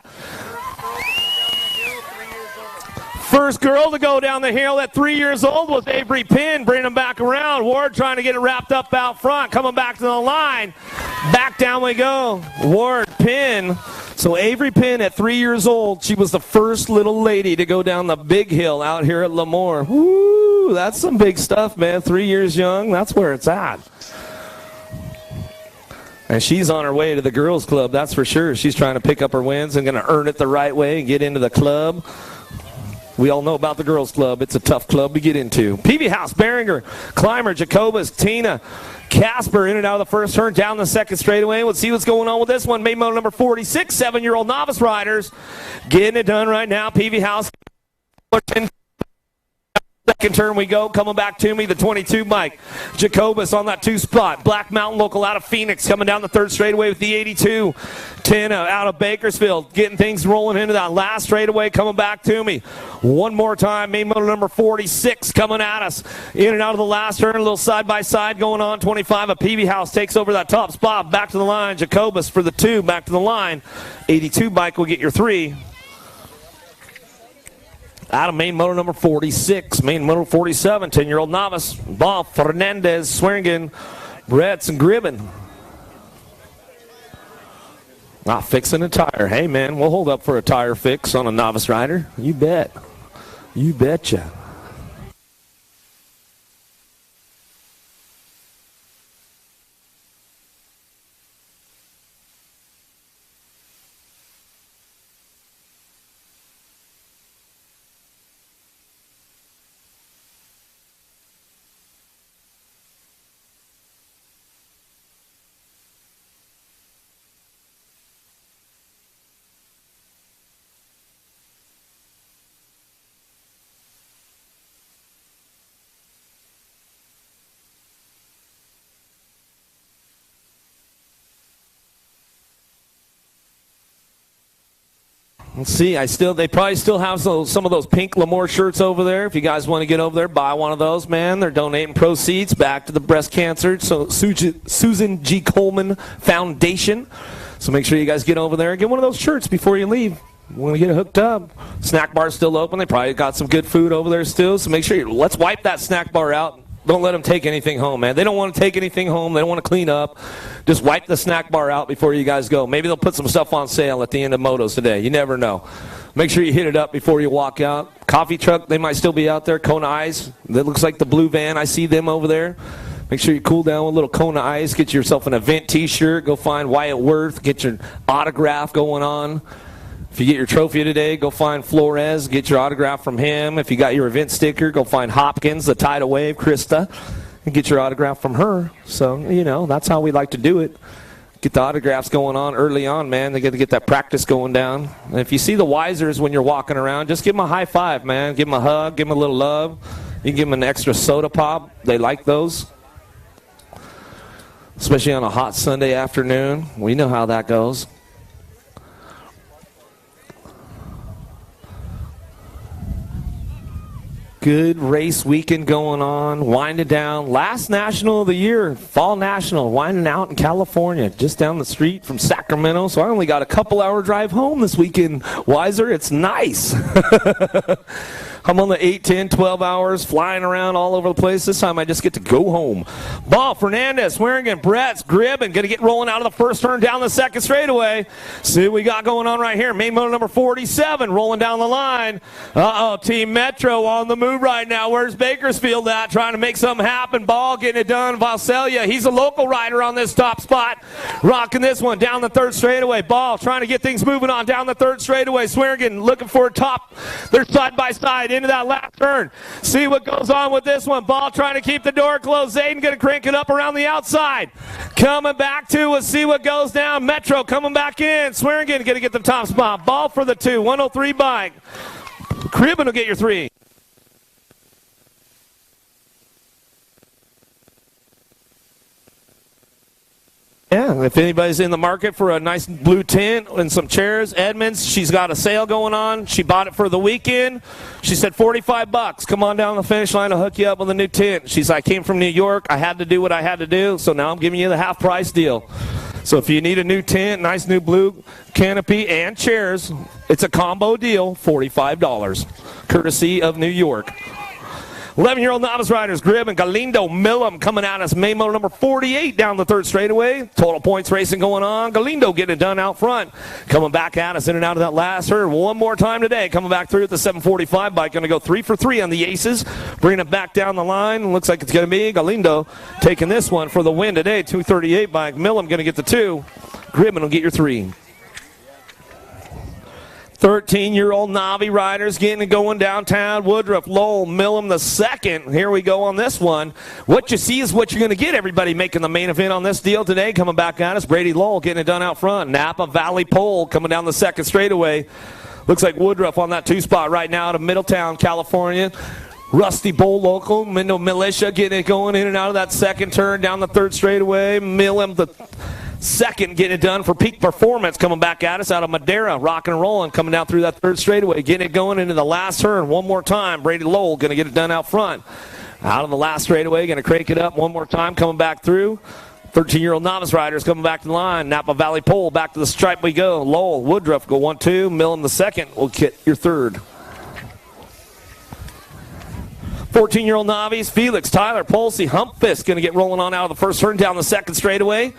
S1: First girl to go down the hill at 3 years old was Avery Penn, bringing him back around. Ward trying to get it wrapped up out front, coming back to the line. Back down we go. Ward, Penn. So Avery Penn at 3 years old, she was the first little lady to go down the big hill out here at Lemoore. Woo, that's some big stuff, man. 3 years young, that's where it's at. And she's on her way to the girls' club, that's for sure. She's trying to pick up her wins and going to earn it the right way and get into the club. We all know about the girls' club. It's a tough club to get into. PV House, Behringer, Clymer, Jacobus, Tina, Casper in and out of the first turn, down the second straightaway. Let's see what's going on with this one. Main moto number 46, 7-year-old novice riders. Getting it done right now. PV House. Second turn we go, coming back to me, the 22 bike. Jacobus on that two spot. Black Mountain local out of Phoenix coming down the third straightaway with the 82. Tina out of Bakersfield, getting things rolling into that last straightaway, coming back to me. One more time, main motor number 46 coming at us. In and out of the last turn, a little side-by-side going on. 25, a PV House takes over that top spot. Back to the line, Jacobus for the two, back to the line. 82 bike will get your three. Out of main motor number 46, main motor 47, 10-year-old novice, Bob Fernandez, Swearingen, Bretts, and Gribben. Fixing a tire. Hey, man, we'll hold up for a tire fix on a novice rider. You bet. You betcha. Let's see, they probably still have some of those pink Lemoore shirts over there. If you guys want to get over there, buy one of those, man. They're donating proceeds back to the breast cancer Susan G. Komen Foundation. So make sure you guys get over there and get one of those shirts before you leave. Want to get it hooked up. Snack bar's still open. They probably got some good food over there still. So make sure let's wipe that snack bar out. Don't let them take anything home, man. They don't want to take anything home. They don't want to clean up. Just wipe the snack bar out before you guys go. Maybe they'll put some stuff on sale at the end of Motos today. You never know. Make sure you hit it up before you walk out. Coffee truck, they might still be out there. Kona Ice, that looks like the blue van. I see them over there. Make sure you cool down with a little Kona Ice. Get yourself an event T-shirt. Go find Wyatt Worth. Get your autograph going on. If you get your trophy today, go find Flores, get your autograph from him. If you got your event sticker, go find Hopkins, the Tidal Wave, Krista, and get your autograph from her. So, you know, that's how we like to do it. Get the autographs going on early on, man. They got to get that practice going down. And if you see the Wisers when you're walking around, just give them a high five, man. Give them a hug, give them a little love. You can give them an extra soda pop. They like those, especially on a hot Sunday afternoon. We know how that goes. Good race weekend going on, winding down. Last national of the year, fall national, winding out in California, just down the street from Sacramento. So I only got a couple-hour drive home this weekend. Wiser, it's nice. I'm on the 8, 10, 12 hours, flying around all over the place. This time I just get to go home. Ball, Fernandez, Swearingen, Brett's, Gribb, and going to get rolling out of the first turn down the second straightaway. See what we got going on right here. Main motor number 47 rolling down the line. Uh-oh, Team Metro on the move right now. Where's Bakersfield at? Trying to make something happen. Ball getting it done. Valselia, he's a local rider on this top spot. Rocking this one down the third straightaway. Ball trying to get things moving on down the third straightaway. Swearingen looking for a top. They're side by side into that last turn. See what goes on with this one. Ball trying to keep the door closed. Zayden going to crank it up around the outside. Coming back to, we'll see what goes down. Metro coming back in. Swearingen going to get the top spot. Ball for the 2. 103 bike. Cribben will get your 3. Yeah, if anybody's in the market for a nice blue tent and some chairs, Edmonds, she's got a sale going on. She bought it for the weekend. She said $45. Come on down the finish line. I'll hook you up with a new tent. She's like, I came from New York. I had to do what I had to do, so now I'm giving you the half price deal. So if you need a new tent, nice new blue canopy and chairs, it's a combo deal, $45, courtesy of New York. 11-year-old novice riders, Gribb and Galindo Millam coming out as main motor number 48 down the third straightaway. Total points racing going on. Galindo getting it done out front. Coming back at us in and out of that last herd. One more time today. Coming back through at the 745 bike. Going to go 3 for 3 on the aces. Bringing it back down the line. Looks like it's going to be Galindo taking this one for the win today. 238 bike. Millam going to get the 2. Gribb will get your 3. 13-year-old Navi riders getting it going downtown. Woodruff, Lowell, Millam the second. Here we go on this one. What you see is what you're going to get. Everybody making the main event on this deal today. Coming back at us, Brady Lowell getting it done out front. Napa Valley Pole coming down the second straightaway. Looks like Woodruff on that 2 spot right now out of Middletown, California. Rusty Bowl local, Mindo Militia getting it going in and out of that second turn down the third straightaway. Millam the second getting it done for Peak Performance coming back at us out of Madera, rocking and rolling, coming down through that third straightaway, getting it going into the last turn one more time. Brady Lowell going to get it done out front. Out of the last straightaway, going to crank it up one more time, coming back through. 13-year-old novice riders coming back to the line. Napa Valley Pole, back to the stripe we go. Lowell, Woodruff go 1-2. Millam the second will get your 3rd. 14-year-old novice, Felix, Tyler, Polsey, Humpfist going to get rolling on out of the first turn down the second straightaway. A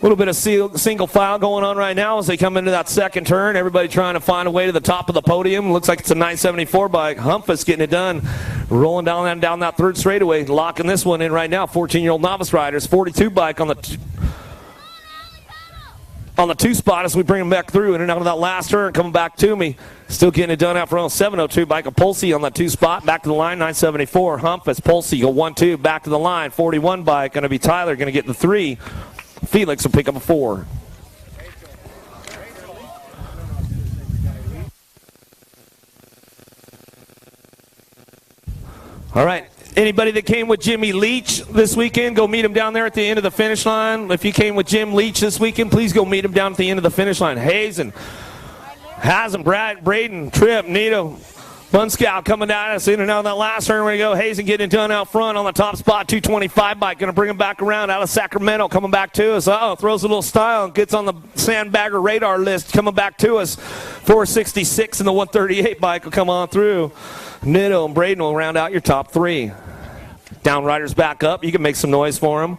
S1: little bit of single file going on right now as they come into that second turn. Everybody trying to find a way to the top of the podium. Looks like it's a 974 bike. Humpfist getting it done. Rolling down that third straightaway. Locking this one in right now. 14-year-old novice riders. 42 bike on the 2 spot as we bring them back through in and out of that last turn. Coming back to me. Still getting it done out front. 702 bike of Polsey on that 2 spot. Back to the line. 974. Humpfist. Polsey go 1-2. Back to the line. 41 bike. Going to be Tyler. Going to get the 3. Felix will pick up a 4. All right. Anybody that came with Jimmy Leach this weekend, go meet him down there at the end of the finish line. If you came with Jim Leach this weekend, please go meet him down at the end of the finish line. Hazen. Hasn't Brad, Braden, Tripp, Nito, Fun Scout coming down us in and out of that last turn. We go. Hazen getting it done out front on the top spot. 225 bike. Going to bring him back around out of Sacramento. Coming back to us. Throws a little style and gets on the Sandbagger radar list. Coming back to us. 466 and the 138 bike will come on through. Nito and Braden will round out your top three. Downriders back up. You can make some noise for them.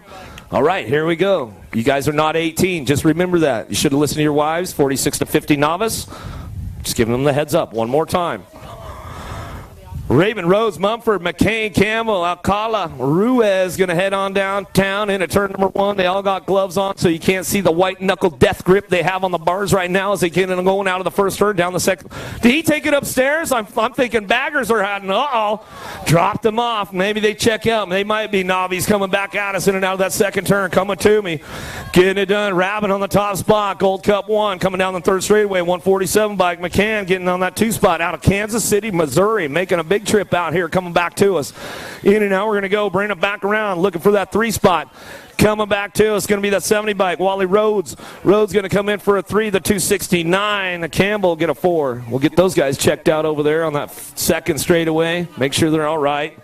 S1: All right, here we go. You guys are not 18. Just remember that. You should have listened to your wives. 46 to 50 novice. Just giving them the heads up one more time. Raven, Rose, Mumford, McCain, Campbell, Alcala, Ruiz going to head on downtown into turn number one. They all got gloves on, so you can't see the white knuckle death grip they have on the bars right now as they get in and going out of the first turn down the second. Did he take it upstairs? I'm thinking baggers are hiding. Dropped them off. Maybe they check out. They might be novice coming back at us in and out of that second turn. Coming to me. Getting it done. Rabbit on the top spot. Gold Cup 1 coming down the third straightaway. 147 bike. McCann getting on that 2 spot out of Kansas City, Missouri. Making a big trip out here coming back to us. In and out, we're going to go bring it back around looking for that 3 spot. Coming back to us, going to be that 70 bike. Wally Rhodes. Rhodes going to come in for a 3, the 269. The Campbell will get a 4. We'll get those guys checked out over there on that second straightaway. Make sure they're all right.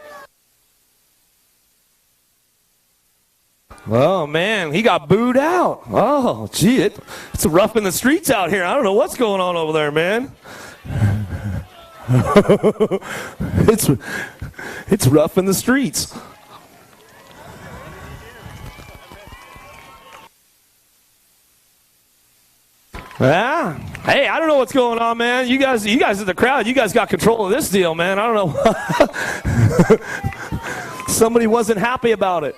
S1: Oh, man, he got booed out. Oh, gee, it's rough in the streets out here. I don't know what's going on over there, man. It's rough in the streets. Yeah. Hey, I don't know what's going on, man. You guys in the crowd, you guys got control of this deal, man. I don't know. Somebody wasn't happy about it.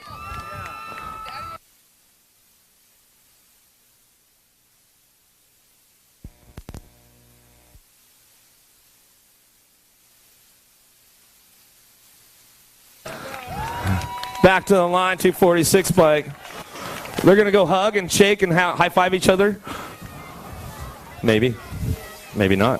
S1: Back to the line, 246 bike. They're going to go hug and shake and high-five each other. Maybe. Maybe not.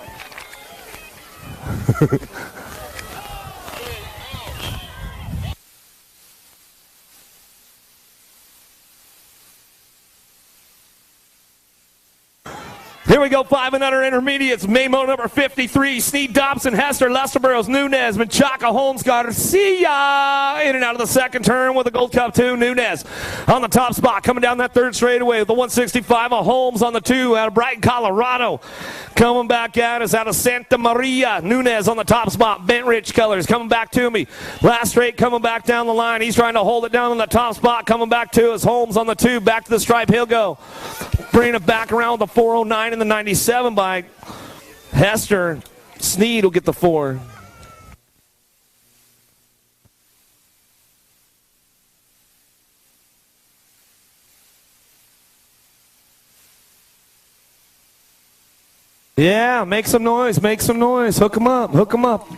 S1: Here we go, 5 and under intermediates. Mamo number 53, Sneed, Dobson, Hester, Lesterborough, Nunez, Menchaca, Holmes, Garcia. In and out of the second turn with the Gold Cup 2. Nunez on the top spot, coming down that third straightaway with the 165 of Holmes on the 2 out of Brighton, Colorado. Coming back at us out of Santa Maria. Nunez on the top spot. Bent Rich colors coming back to me. Last straight coming back down the line. He's trying to hold it down on the top spot. Coming back to us. Holmes on the 2. Back to the stripe. He'll go. Bringing it back around with the 409 and the 97 bike. Hester. Sneed will get the 4. Yeah, make some noise, make some noise. Hook them up, hook them up.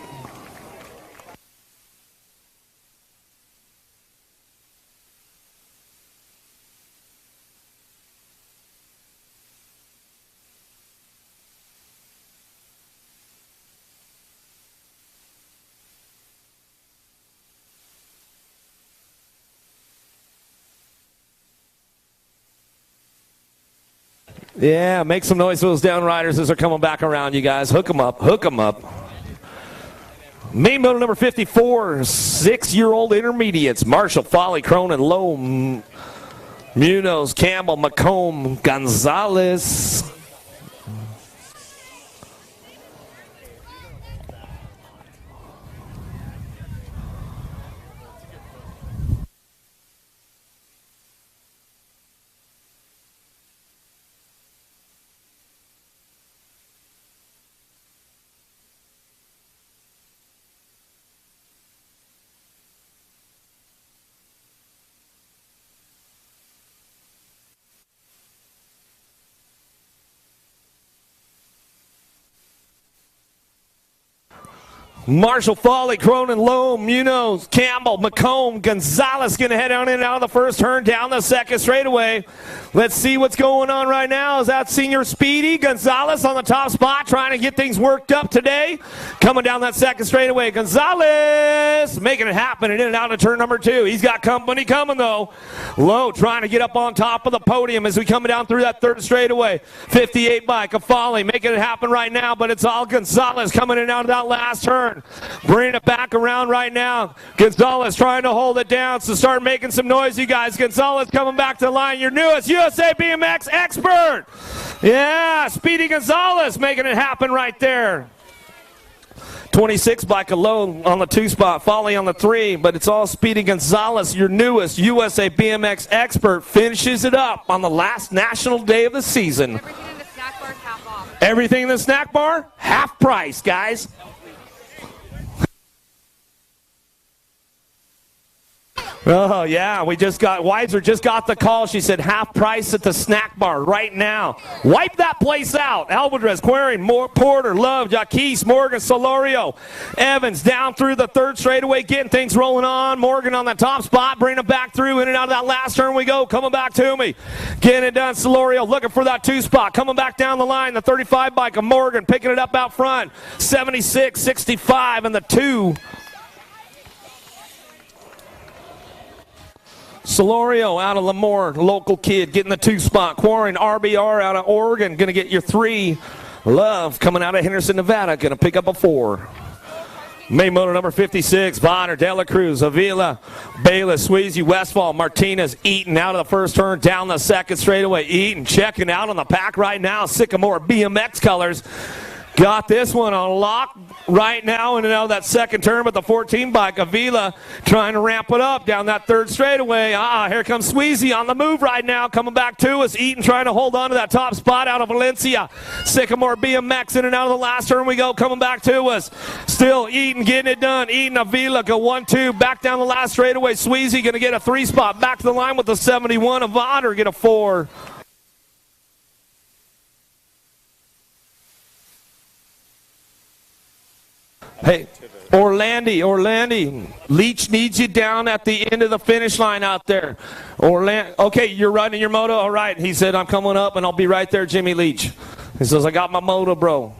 S1: Yeah, make some noise for those downriders as they're coming back around, you guys. Hook them up, hook them up. Main motor number 54, 6-year-old intermediates. Marshall, Folly, Cronin, Lowe, Munoz, Campbell, McComb, Gonzalez. Marshall, Foley, Cronin, Loam, Munoz, Campbell, McComb, Gonzalez going to head on in and out of the first turn down the second straightaway. Let's see what's going on right now. Is that senior Speedy Gonzalez on the top spot trying to get things worked up today? Coming down that second straightaway. Gonzalez making it happen and in and out of turn number 2. He's got company coming though. Lowe trying to get up on top of the podium as we come down through that third straightaway. 58 bike of Foley making it happen right now, but it's all Gonzalez coming in and out of that last turn. Bringing it back around right now. Gonzalez trying to hold it down, so start making some noise, you guys. Gonzalez coming back to the line. Your newest USA BMX expert. Yeah, Speedy Gonzalez making it happen right there. 26 bike alone on the 2 spot, Foley on the 3, but it's all Speedy Gonzalez, your newest USA BMX expert, finishes it up on the last national day of the season.
S2: Everything in the snack bar is half off.
S1: Everything in the snack bar, half price, guys. Oh, yeah, Weiser just got the call. She said half price at the snack bar right now. Wipe that place out. Alvarez, Query, Porter, Love, Jaquez, Morgan, Solorio, Evans down through the third straightaway, getting things rolling on. Morgan on the top spot, bringing it back through, in and out of that last turn we go. Coming back to me. Getting it done, Solorio looking for that 2 spot. Coming back down the line, the 35 bike of Morgan picking it up out front. 76, 65, and the 2. Solorio out of Lemoore, local kid, getting the 2 spot. Quarren, RBR out of Oregon, going to get your 3. Love coming out of Henderson, Nevada, going to pick up a 4. Main motor number 56, Bonner, De La Cruz, Avila, Bayless, Sweezy, Westfall, Martinez, Eaton out of the first turn, down the second straightaway. Eaton checking out on the pack right now. Sycamore BMX colors. Got this one on lock right now and out of that second turn, but the 14 bike, Avila, trying to ramp it up down that third straightaway. Here comes Sweezy on the move right now, coming back to us. Eaton trying to hold on to that top spot out of Valencia. Sycamore BMX in and out of the last turn we go, coming back to us. Still Eaton getting it done. Eaton, Avila go 1-2, back down the last straightaway. Sweezy going to get a 3 spot, back to the line with the 71 of Otter, get a 4. Hey, Orlandi, Leach needs you down at the end of the finish line out there. Okay, you're riding your moto? All right. He said, I'm coming up, and I'll be right there, Jimmy Leach. He says, I got my moto, bro.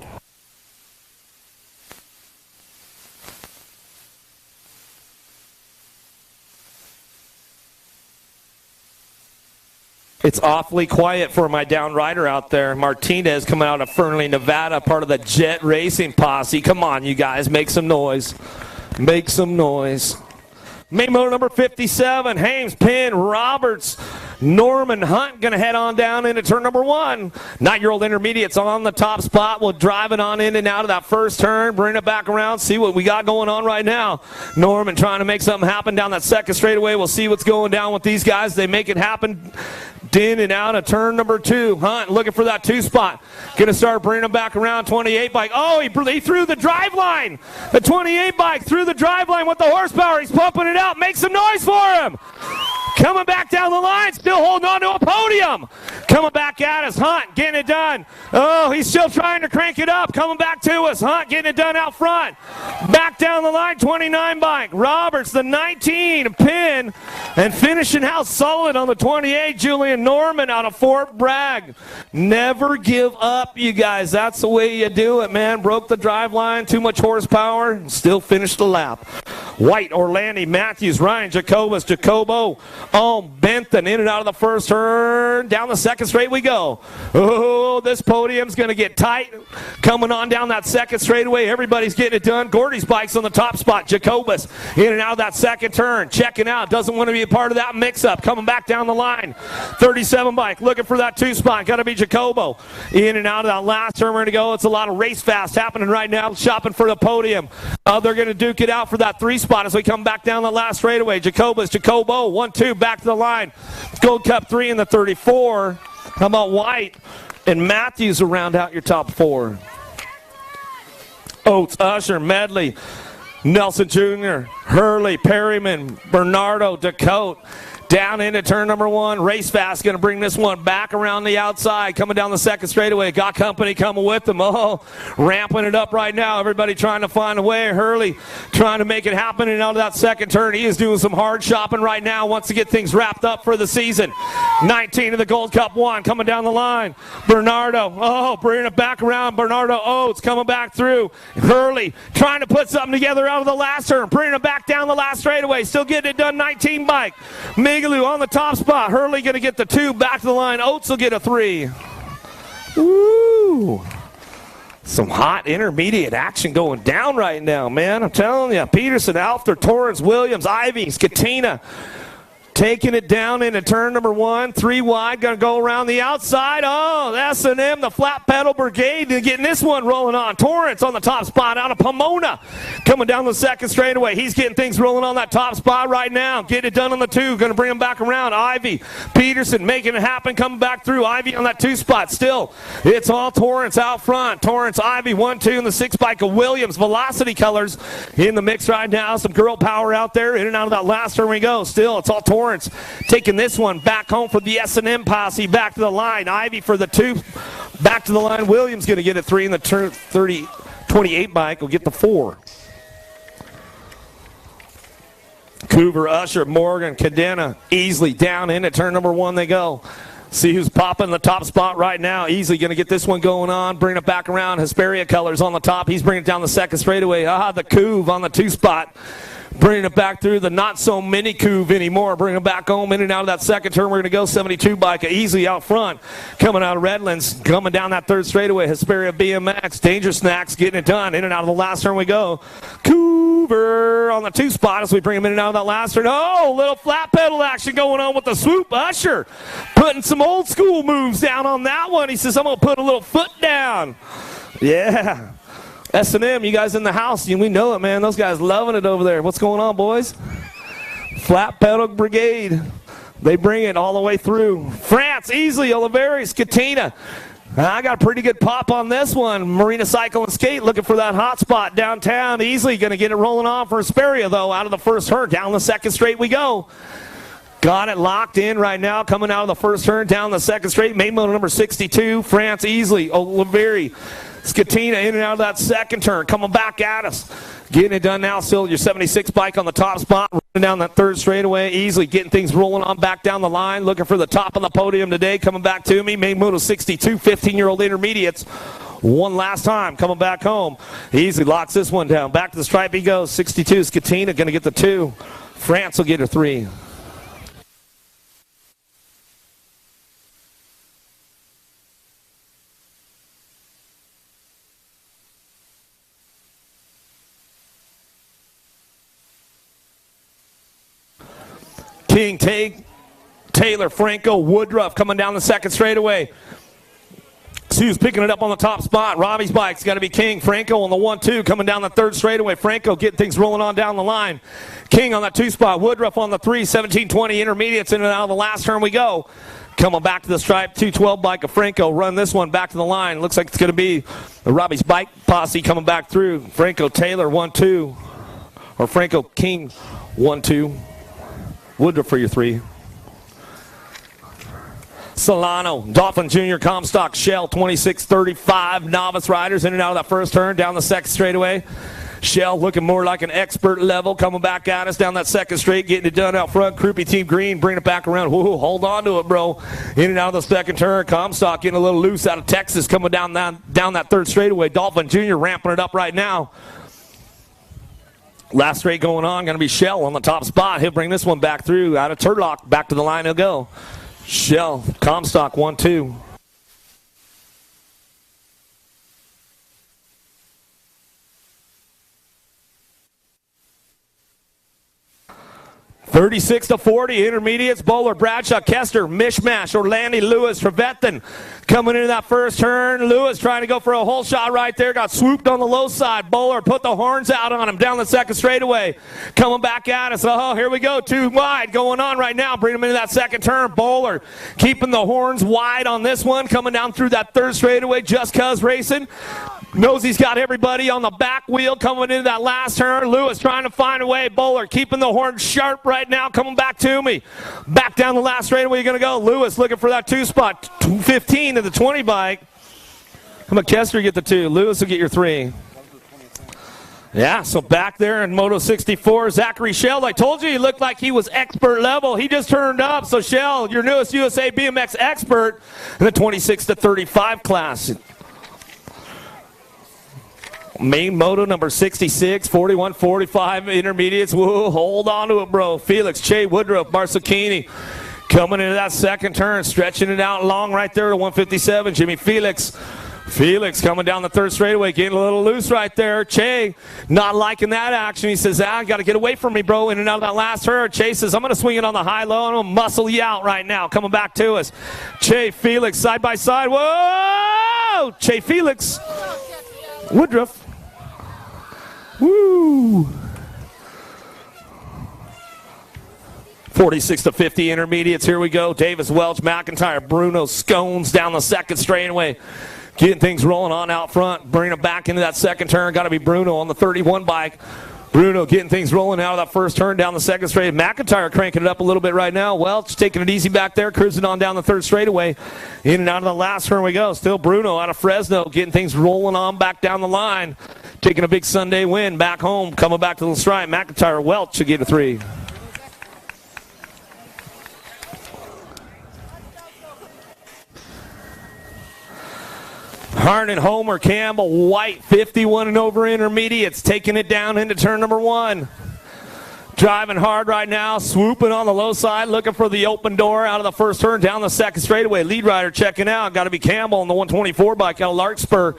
S1: It's awfully quiet for my down rider out there. Martinez coming out of Fernley, Nevada, part of the Jet Racing posse. Come on, you guys, make some noise. Make some noise. Main motor number 57, Hames, Penn, Roberts, Norman, Hunt going to head on down into turn number 1. 9-year-old intermediates on the top spot. We'll drive it on in and out of that first turn, bring it back around, see what we got going on right now. Norman trying to make something happen down that second straightaway. We'll see what's going down with these guys. They make it happen. In and out of turn number 2. Hunt looking for that 2 spot. Going to start bringing him back around. 28 bike. Oh, he threw the drive line. The 28 bike threw the drive line with the horsepower. He's pumping it out. Make some noise for him. Coming back down the line, still holding on to a podium. Coming back at us, Hunt getting it done. Oh, he's still trying to crank it up. Coming back to us, Hunt getting it done out front. Back down the line, 29 bike. Roberts, the 19, Pin, and finishing out solid on the 28, Julian Norman out of Fort Bragg. Never give up, you guys. That's the way you do it, man. Broke the drive line, too much horsepower, still finished the lap. White, Orlandi, Matthews, Ryan, Jacobus, Jacobo, Benton in and out of the first turn. Down the second straight we go. Oh, this podium's going to get tight. Coming on down that second straightaway. Everybody's getting it done. Gordy's bike's on the top spot. Jacobus in and out of that second turn. Checking out. Doesn't want to be a part of that mix-up. Coming back down the line. 37 bike looking for that 2 spot. Got to be Jacobo. In and out of that last turn we're going to go. It's a lot of race fast happening right now. Shopping for the podium. They're going to duke it out for that 3 spot as we come back down the last straightaway. Jacobus, Jacobo, 1-2, back to the line. Gold Cup 3 in the 34. How about White and Matthews to round out your top 4? Oates, Usher, Medley, Nelson Jr., Hurley, Perryman, Bernardo, Dakota, Down into turn number 1. Race Fast going to bring this one back around the outside. Coming down the second straightaway. Got company coming with them. Oh, ramping it up right now. Everybody trying to find a way. Hurley trying to make it happen and out of that second turn. He is doing some hard shopping right now. Wants to get things wrapped up for the season. 19 of the Gold Cup 1 coming down the line. Bernardo, bringing it back around. Bernardo Oates coming back through. Hurley trying to put something together out of the last turn. Bringing it back down the last straightaway. Still getting it done. 19 bike. Migaloo on the top spot. Hurley going to get the 2 back to the line. Oates will get a 3. Woo! Some hot intermediate action going down right now, man. I'm telling you. Peterson, Alfter, Torrance, Williams, Ivy, Skatina. Taking it down into turn number 1, 3 wide, going to go around the outside. Oh, the S&M, the flat pedal brigade, getting this one rolling on. Torrance on the top spot out of Pomona, coming down the second straightaway. He's getting things rolling on that top spot right now. Getting it done on the 2, going to bring him back around. Ivy, Peterson making it happen, coming back through. Ivy on that 2 spot still. It's all Torrance out front. Torrance, Ivy, 1, 2, and the 6 bike of Williams. Velocity colors in the mix right now. Some girl power out there. In and out of that last turn we go. Still, it's all Torrance. Taking this one back home for the S&M posse. Back to the line. Ivy for the 2. Back to the line. Williams going to get a 3 in the turn 28 bike. Will get the 4. Coover, Usher, Morgan, Cadena, Easley down in at turn number 1 they go. See who's popping the top spot right now. Easily going to get this one going on. Bring it back around. Hesperia colors on the top. He's bringing it down the second straightaway. The Couve on the 2 spot. Bringing it back through the not so mini Couve anymore. Bring it back home in and out of that second turn. We're going to go 72 bike easily out front. Coming out of Redlands. Coming down that third straightaway. Hesperia BMX. Danger Snacks getting it done. In and out of the last turn we go. Couver on the 2 spot as we bring him in and out of that last turn. Oh, little flat pedal action going on with the swoop. Usher putting some old school moves down on that one. He says, I'm going to put a little foot down. Yeah. S&M, you guys in the house, we know it, man. Those guys loving it over there. What's going on, boys? Flat pedal brigade. They bring it all the way through. France, easily. Oliveris, Katina. I got a pretty good pop on this one. Marina Cycle and Skate looking for that hot spot downtown. Easily going to get it rolling on for Hesperia, though, out of the first turn. Down the second straight we go. Got it locked in right now. Coming out of the first turn, down the second straight. Main motor number 62. France, easily. Oliveri. Skatina in and out of that second turn, coming back at us. Getting it done now, still your 76 bike on the top spot, running down that third straightaway, easily getting things rolling on back down the line, looking for the top of the podium today, coming back to me. Main moto 62, 15-year-old intermediates. One last time, coming back home. Easily locks this one down. Back to the stripe he goes, 62, Skatina going to get the 2. France will get a 3. 15, Taylor, Franco, Woodruff coming down the second straightaway. Sue's picking it up on the top spot. Robbie's bike's got to be King. Franco on the 1-2 coming down the third straightaway. Franco getting things rolling on down the line. King on that 2 spot. Woodruff on the 3, 17-20 intermediates in and out of the last turn we go. Coming back to the stripe, 212 bike of Franco. Run this one back to the line. Looks like it's going to be the Robbie's bike posse coming back through. Franco, Taylor, 1-2. Or Franco, King, 1-2. Woodruff for your 3. Solano, Dolphin Jr., Comstock, Shell, 26-35. Novice riders in and out of that first turn, down the second straightaway. Shell looking more like an expert level, coming back at us down that second straight, getting it done out front. Croupy Team Green, bringing it back around. Whoa, hold on to it, bro. In and out of the second turn. Comstock getting a little loose out of Texas, coming down that third straightaway. Dolphin Jr. ramping it up right now. Last straight going on, going to be Shell on the top spot. He'll bring this one back through. Out of Turlock, back to the line he'll go. Shell, Comstock, 1-2. 36-40, intermediates, Bowler, Bradshaw, Kester, Mishmash, Orlandi, Lewis, Trevethan coming into that first turn. Lewis trying to go for a hole shot right there, got swooped on the low side. Bowler put the horns out on him down the second straightaway. Coming back at us. Oh, here we go, 2 wide going on right now. Bring him into that second turn. Bowler keeping the horns wide on this one, coming down through that third straightaway. Just Cuz racing. Nosey's got everybody on the back wheel coming into that last turn. Lewis trying to find a way. Bowler keeping the horn sharp right now. Coming back to me. Back down the last straightaway. You're going to go. Lewis looking for that 2 spot. 15 to the 20 bike. Come on, Kester get the 2. Lewis will get your 3. Yeah, so back there in Moto 64, Zachary Shell. I told you he looked like he was expert level. He just turned up. So Shell, your newest USA BMX expert in the 26 to 35 class. Main moto number 66, 41, 45 intermediates. Whoa, hold on to it, bro. Felix, Che Woodruff, Marsicchini coming into that second turn, stretching it out long right there to 157. Jimmy Felix. Felix coming down the third straightaway, getting a little loose right there. Che not liking that action. He says, got to get away from me, bro, in and out of that last turn. Che says, I'm going to swing it on the high low, and I'm going to muscle you out right now. Coming back to us. Che, Felix, side by side. Whoa! Che, Felix. Woodruff. Woo! 46 to 50 intermediates. Here we go. Davis, Welch, McIntyre, Bruno, Scones down the second straightaway. Getting things rolling on out front. Bringing it back into that second turn. Got to be Bruno on the 31 bike. Bruno getting things rolling out of that first turn down the second straight. McIntyre cranking it up a little bit right now. Welch taking it easy back there, cruising on down the third straightaway. In and out of the last turn we go. Still Bruno out of Fresno getting things rolling on back down the line. Taking a big Sunday win back home, coming back to the stripe. McIntyre, Welch should get a 3. Harnan, Homer, Campbell, White, 51 and over intermediates, taking it down into turn number 1. Driving hard right now, swooping on the low side, looking for the open door out of the first turn, down the second straightaway. Lead rider checking out, got to be Campbell on the 124 bike out of Larkspur.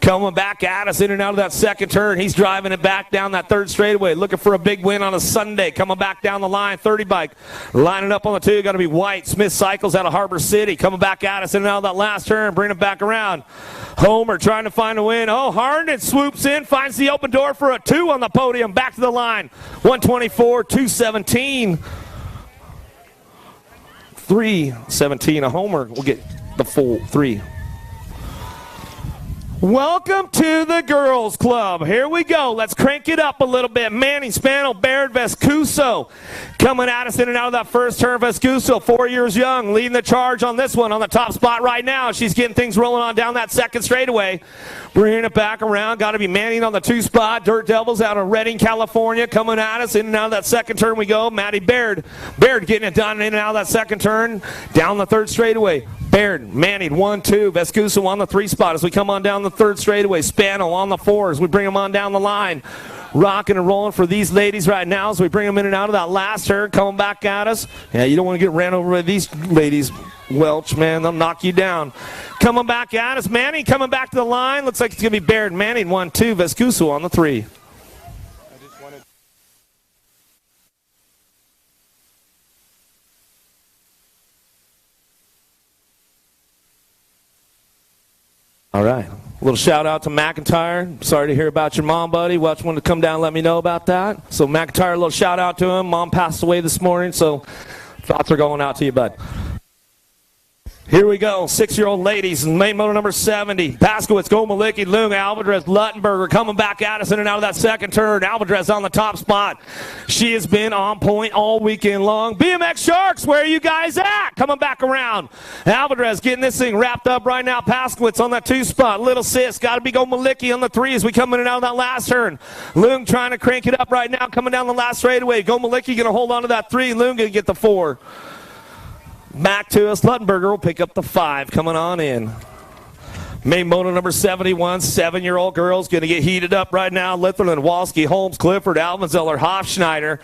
S1: Coming back at us in and out of that second turn. He's driving it back down that third straightaway, looking for a big win on a Sunday. Coming back down the line, 30 bike. Lining up on the 2, got to be White. Smith Cycles out of Harbor City. Coming back at us in and out of that last turn, bring it back around. Homer trying to find a win. Oh, Harden swoops in, finds the open door for a 2 on the podium. Back to the line. 124, 217. 317. A Homer will get the full 3. Welcome to the girls club. Here we go. Let's crank it up a little bit. Manning, Spano, Baird, Vescuso coming at us in and out of that first turn. Vescuso, 4 years young, leading the charge on this one on the top spot right now. She's getting things rolling on down that second straightaway. Bringing it back around. Got to be Manning on the 2 spot. Dirt Devils out of Redding, California coming at us in and out of that second turn we go. Maddie Baird. Baird getting it done in and out of that second turn. Down the third straightaway. Baird, Manning, 1, 2. Vescuso on the 3 spot as we come on down the third straightaway. Spano on the 4 as we bring them on down the line. Rocking and rolling for these ladies right now as we bring them in and out of that last turn. Coming back at us. Yeah, you don't want to get ran over by these ladies. Welch, man, they'll knock you down. Coming back at us. Manning coming back to the line. Looks like it's going to be Baird. Manning, 1, 2. Vescuso on the 3. All right. A little shout out to McIntyre. Sorry to hear about your mom, buddy. Welch wanted to come down and let me know about that. So McIntyre, a little shout out to him. Mom passed away this morning, so thoughts are going out to you, bud. Here we go, 6-year-old ladies, main motor number 70. Paskowitz, Gomalicki, Lung, Alvarez, Luttenberger coming back at us in and out of that second turn. Alvarez on the top spot. She has been on point all weekend long. BMX Sharks, where are you guys at? Coming back around. Alvarez getting this thing wrapped up right now. Paskowitz on that 2 spot. Little sis, got to be Gomalicki on the 3 as we come in and out of that last turn. Lung trying to crank it up right now, coming down the last straightaway. Gomalicki going to hold on to that 3. Lung going to get the 4. Back to us. Luttenberger will pick up the 5 coming on in. Main moto number 71, 7-year-old girls going to get heated up right now. Litherland, Walski, Holmes, Clifford, Alvenzeller, Hofschneider.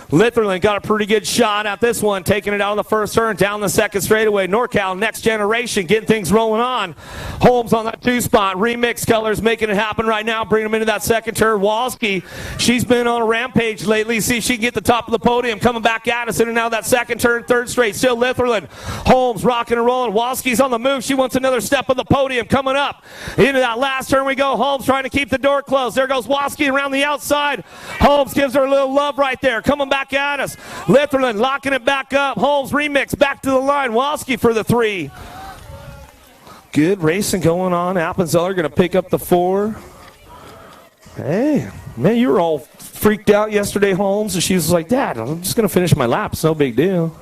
S1: Litherland got a pretty good shot at this one, taking it out of the first turn, down the second straightaway. NorCal, Next Generation, getting things rolling on. Holmes on that 2 spot. Remix Colors making it happen right now, bringing them into that second turn. Walski, she's been on a rampage lately. See if she can get the top of the podium, coming back at us in and out of that second turn, third straight. Still Litherland. Holmes rocking and rolling. Walski's on the move. She wants another step of the podium. Coming up into that last turn we go. Holmes trying to keep the door closed. There goes Walski around the outside. Holmes gives her a little love right there. Coming back at us. Litherland locking it back up. Holmes remix back to the line. Walski for the 3. Good racing going on. Appenzeller going to pick up the 4. Hey, man, you were all freaked out yesterday, Holmes. And she was like, Dad, I'm just going to finish my lap. It's no big deal.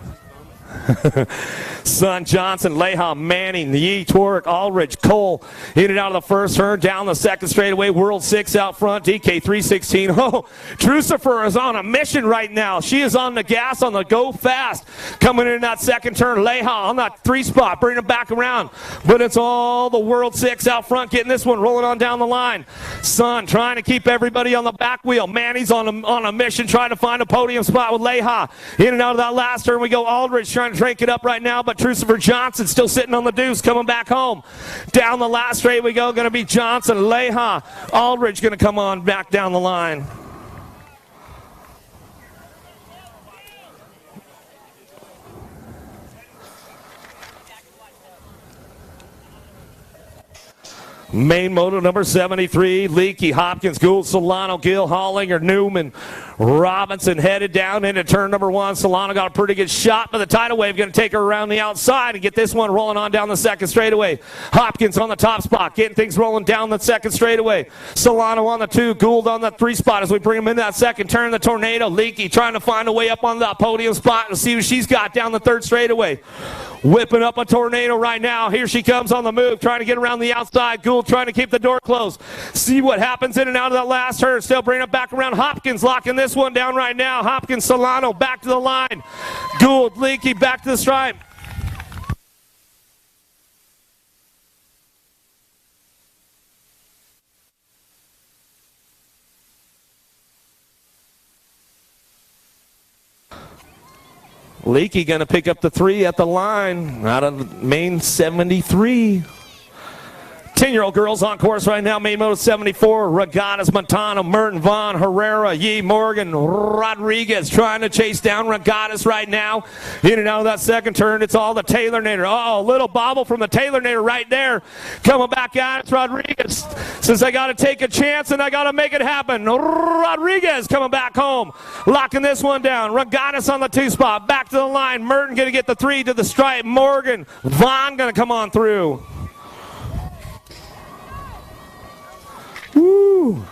S1: Son, Johnson, Leha, Manning, Yee, Twerk, Aldridge, Cole, in and out of the first turn, down the second straightaway, World 6 out front, DK 316. Oh, Trucifer is on a mission right now. She is on the gas, on the go fast. Coming in that second turn, Leha on that 3 spot, bringing it back around. But it's all the World 6 out front, getting this one rolling on down the line. Son trying to keep everybody on the back wheel. Manny's on a mission, trying to find a podium spot with Leha. In and out of that last turn we go. Aldridge trying to drink it up right now, but Trucifer Johnson still sitting on the deuce, coming back home. Down the last straight we go, going to be Johnson, Leha, Aldridge going to come on back down the line. Main moto number 73, Leakey, Hopkins, Gould, Solano, Gill, Hollinger, Newman, Robinson headed down into turn number 1. Solano got a pretty good shot, but the tidal wave going to take her around the outside and get this one rolling on down the second straightaway. Hopkins on the top spot, getting things rolling down the second straightaway. Solano on the 2, Gould on the 3 spot as we bring him in that second turn. The Tornado, Leakey trying to find a way up on that podium spot and see what she's got down the third straightaway. Whipping up a Tornado right now. Here she comes on the move, trying to get around the outside. Gould trying to keep the door closed. See what happens in and out of that last turn. Still bringing it back around. Hopkins locking this one down right now. Hopkins, Solano back to the line. Gould, Leakey back to the stripe. Leakey going to pick up the 3 at the line out of main 73. 10-year-old girls on course right now. Main moto 74. Regattas, Montano, Merton, Vaughn, Herrera, Yee, Morgan, Rodriguez trying to chase down Regattas right now. In and out of that second turn, it's all the Taylor-nator. Oh, little bobble from the Taylor-nator right there. Coming back out, it's Rodriguez. Says, I got to take a chance and I got to make it happen. Rodriguez coming back home. Locking this one down. Regattas on the 2 spot. Back to the line. Merton going to get the 3 to the stripe. Morgan, Vaughn going to come on through. Woo!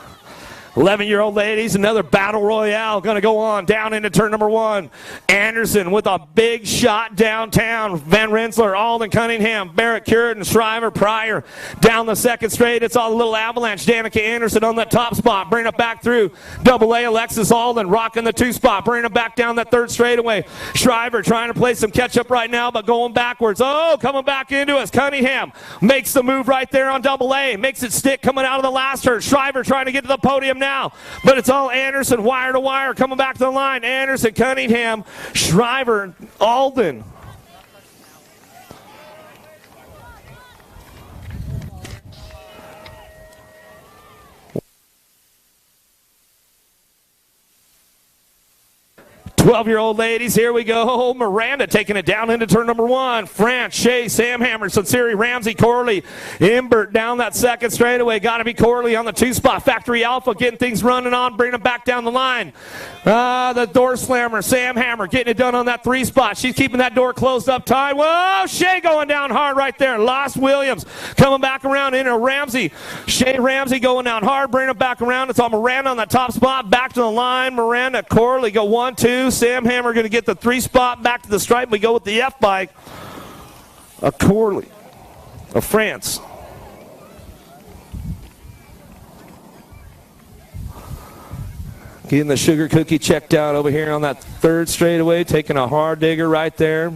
S1: 11-year-old ladies, another battle royale going to go on down into turn number 1. Anderson with a big shot downtown. Van Rensler, Alden, Cunningham, Barrett, Curran, Shriver, Pryor down the second straight. It's all a little avalanche. Danica Anderson on that top spot. Bring it back through. Double A, Alexis Alden rocking the 2 spot. Bring it back down that third straightaway. Shriver trying to play some catch up right now, but going backwards. Oh, coming back into us. Cunningham makes the move right there on Double A. Makes it stick coming out of the last turn. Shriver trying to get to the podium now, but it's all Anderson wire to wire coming back to the line. Anderson, Cunningham, Shriver, Alden. 12-year-old ladies, here we go. Miranda taking it down into turn number 1. France, Shea, Sam Hammer, Sansiri, Ramsey, Corley, Imbert down that second straightaway. Got to be Corley on the 2 spot. Factory Alpha getting things running on, bringing them back down the line. The door slammer, Sam Hammer getting it done on that 3 spot. She's keeping that door closed up tight. Whoa, Shea going down hard right there. Lost Williams coming back around into Ramsey. Shea Ramsey going down hard, bringing it back around. It's all Miranda on the top spot. Back to the line. Miranda, Corley go 1, 2. Sam Hammer going to get the 3 spot back to the stripe. We go with the F bike. A Corley of France. Getting the sugar cookie checked out over here on that 3rd straightaway. Taking a hard digger right there.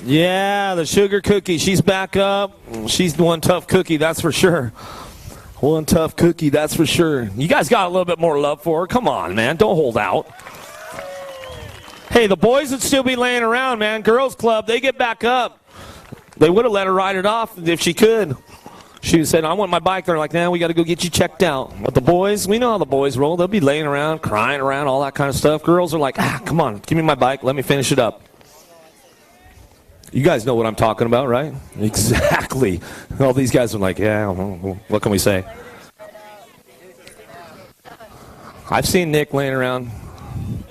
S1: Yeah, the sugar cookie. She's back up. She's one tough cookie, that's for sure. One tough cookie, that's for sure. You guys got a little bit more love for her. Come on, man. Don't hold out. Hey, the boys would still be laying around, man. Girls Club, they get back up. They would have let her ride it off if she could. She said, I want my bike. They're like, nah, we got to go get you checked out. But the boys, we know how the boys roll. They'll be laying around, crying around, all that kind of stuff. Girls are like, come on, give me my bike. Let me finish it up. You guys know what I'm talking about, right? Exactly. All these guys are like, yeah, what can we say? I've seen Nick laying around.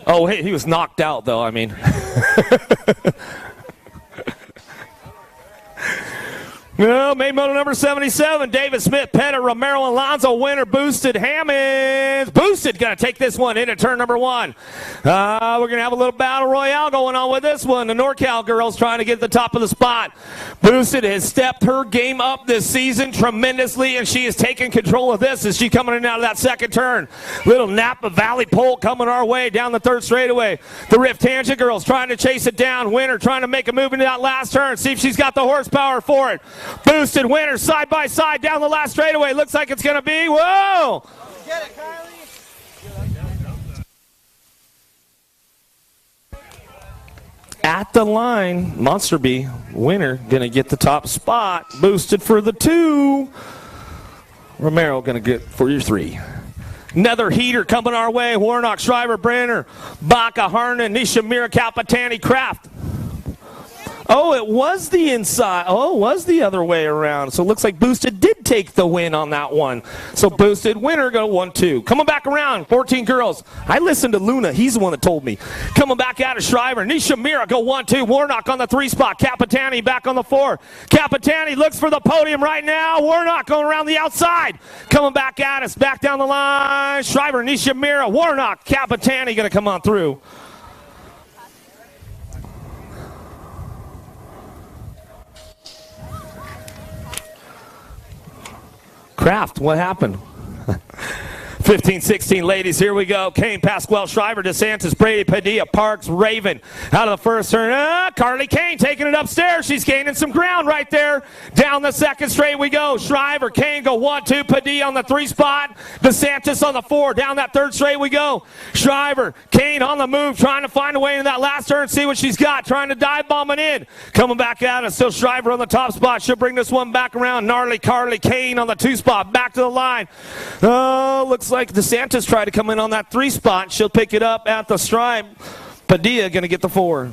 S1: Oh, hey, he was knocked out, though, I mean. No, main moto number 77, David Smith, Pettit, Romero, Alonso, winner, Boosted, Hammonds. Boosted going to take this one into turn number 1. We're going to have a little battle royale going on with this one. The NorCal girls trying to get the top of the spot. Boosted has stepped her game up this season tremendously, and she is taking control of this as she's coming in out of that second turn. Little Napa Valley Pole coming our way down the third straightaway. The Rift Tangent girls trying to chase it down. Winner trying to make a move into that last turn. See if she's got the horsepower for it. Boosted, winner, side by side down the last straightaway. Looks like it's going to be, whoa!
S3: Get it, Kylie.
S1: At the line, Monster Bee, winner, going to get the top spot. Boosted for the 2. Romero going to get for your 3. Another heater coming our way. Warnock, Shriver, Brenner, Baca, Harnan, Nishimura, Capitani, Kraft. Oh, it was the inside. Oh, it was the other way around. So it looks like Boosted did take the win on that one. So Boosted, winner, go 1-2. Coming back around, 14 girls. I listened to Luna. He's the one that told me. Coming back out of Shriver. Nisha Mira, go 1-2. Warnock on the 3 spot. Capitani back on the 4. Capitani looks for the podium right now. Warnock going around the outside. Coming back at us. Back down the line. Shriver, Nisha Mira, Warnock. Capitani going to come on through. Kraft, what happened? 15-16 ladies, here we go. Kane, Pasquale, Shriver, DeSantis, Brady, Padilla, Parks, Raven. Out of the first turn, Carly Kane taking it upstairs. She's gaining some ground right there. Down the second straight we go. Shriver, Kane go 1-2. Padilla on the 3 spot. DeSantis on the 4. Down that third straight we go. Shriver, Kane on the move, trying to find a way in that last turn, see what she's got. Trying to dive bomb it in. Coming back at us. Still Shriver on the top spot. She'll bring this one back around. Gnarly Carly Kane on the 2 spot. Back to the line. Oh, looks like DeSantis tried to come in on that 3 spot. She'll pick it up at the stripe. Padilla going to get the 4.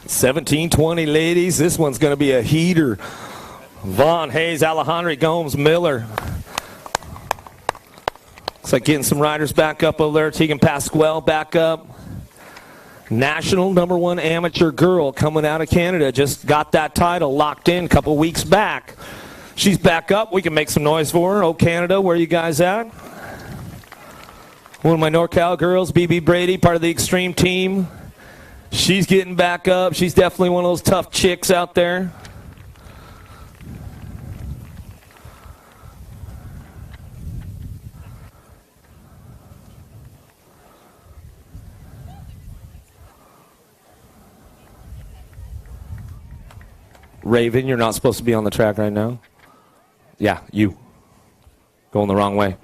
S1: 17-20 ladies. This one's going to be a heater. Vaughn, Hayes, Alejandro, Gomes, Miller. Looks like getting some riders back up over there. Tegan Pasquale back up. National #1 amateur girl coming out of Canada. Just got that title locked in a couple weeks back. She's back up. We can make some noise for her. Oh, Canada, where you guys at? One of my NorCal girls, BB Brady, part of the Extreme team. She's getting back up. She's definitely one of those tough chicks out there. Raven, you're not supposed to be on the track right now. Yeah, you. Going the wrong way.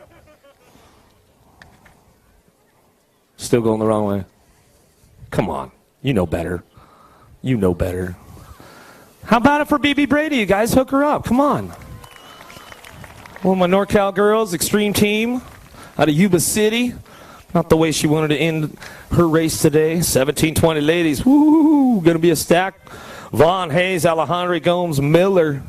S1: Still going the wrong way. Come on. You know better. You know better. How about it for BB Brady? You guys hook her up. Come on. One of my NorCal girls, Extreme team, out of Yuba City. Not the way she wanted to end her race today. 17-20 ladies. Woo! Going to be a stack. Vaughn, Hayes, Alejandro, Gomes, Miller.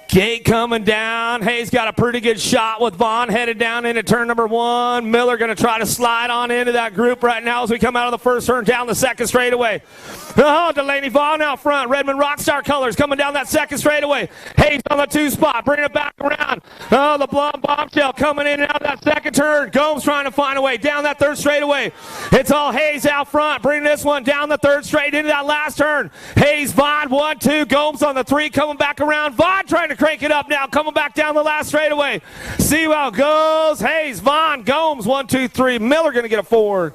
S1: Gate coming down. Hayes got a pretty good shot with Vaughn headed down into turn #1. Miller going to try to slide on into that group right now as we come out of the first turn down the second straightaway. Oh, Delaney Vaughn out front. Redmond Rockstar colors coming down that second straightaway. Hayes on the 2 spot. Bringing it back around. Oh, the Blonde Bombshell coming in and out of that second turn. Gomes trying to find a way down that third straightaway. It's all Hayes out front. Bringing this one down the third straight into that last turn. Hayes, Vaughn, 1-2. Gomes on the 3 coming back around. Vaughn trying to crank it up now. Coming back down the last straightaway. See how it goes. Hayes, Vaughn, Gomes, 1, 2, 3. Miller going to get a 4.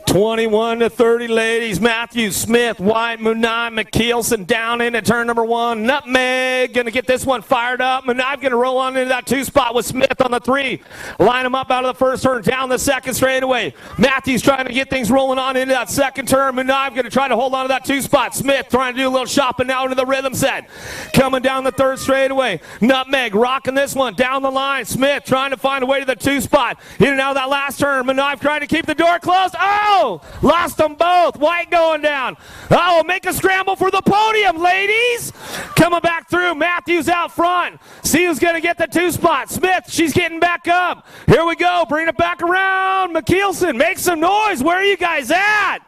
S1: 21-30, ladies. Matthews, Smith, White, Munai, McKeelson down into turn number 1. Nutmeg going to get this one fired up. Munai going to roll on into that 2 spot with Smith on the 3. Line them up out of the first turn, down the second straightaway. Matthews trying to get things rolling on into that second turn. Munai going to try to hold on to that 2 spot. Smith trying to do a little shopping now into the rhythm set. Coming down the third straightaway. Nutmeg rocking this one down the line. Smith trying to find a way to the 2 spot. In and out of that last turn. Munai trying to keep the door closed. Oh! Lost them both. White going down. Oh, make a scramble for the podium, ladies. Coming back through. Matthews out front. See who's going to get the 2 spot. Smith, she's getting back up. Here we go. Bring it back around. McKeelson, make some noise. Where are you guys at?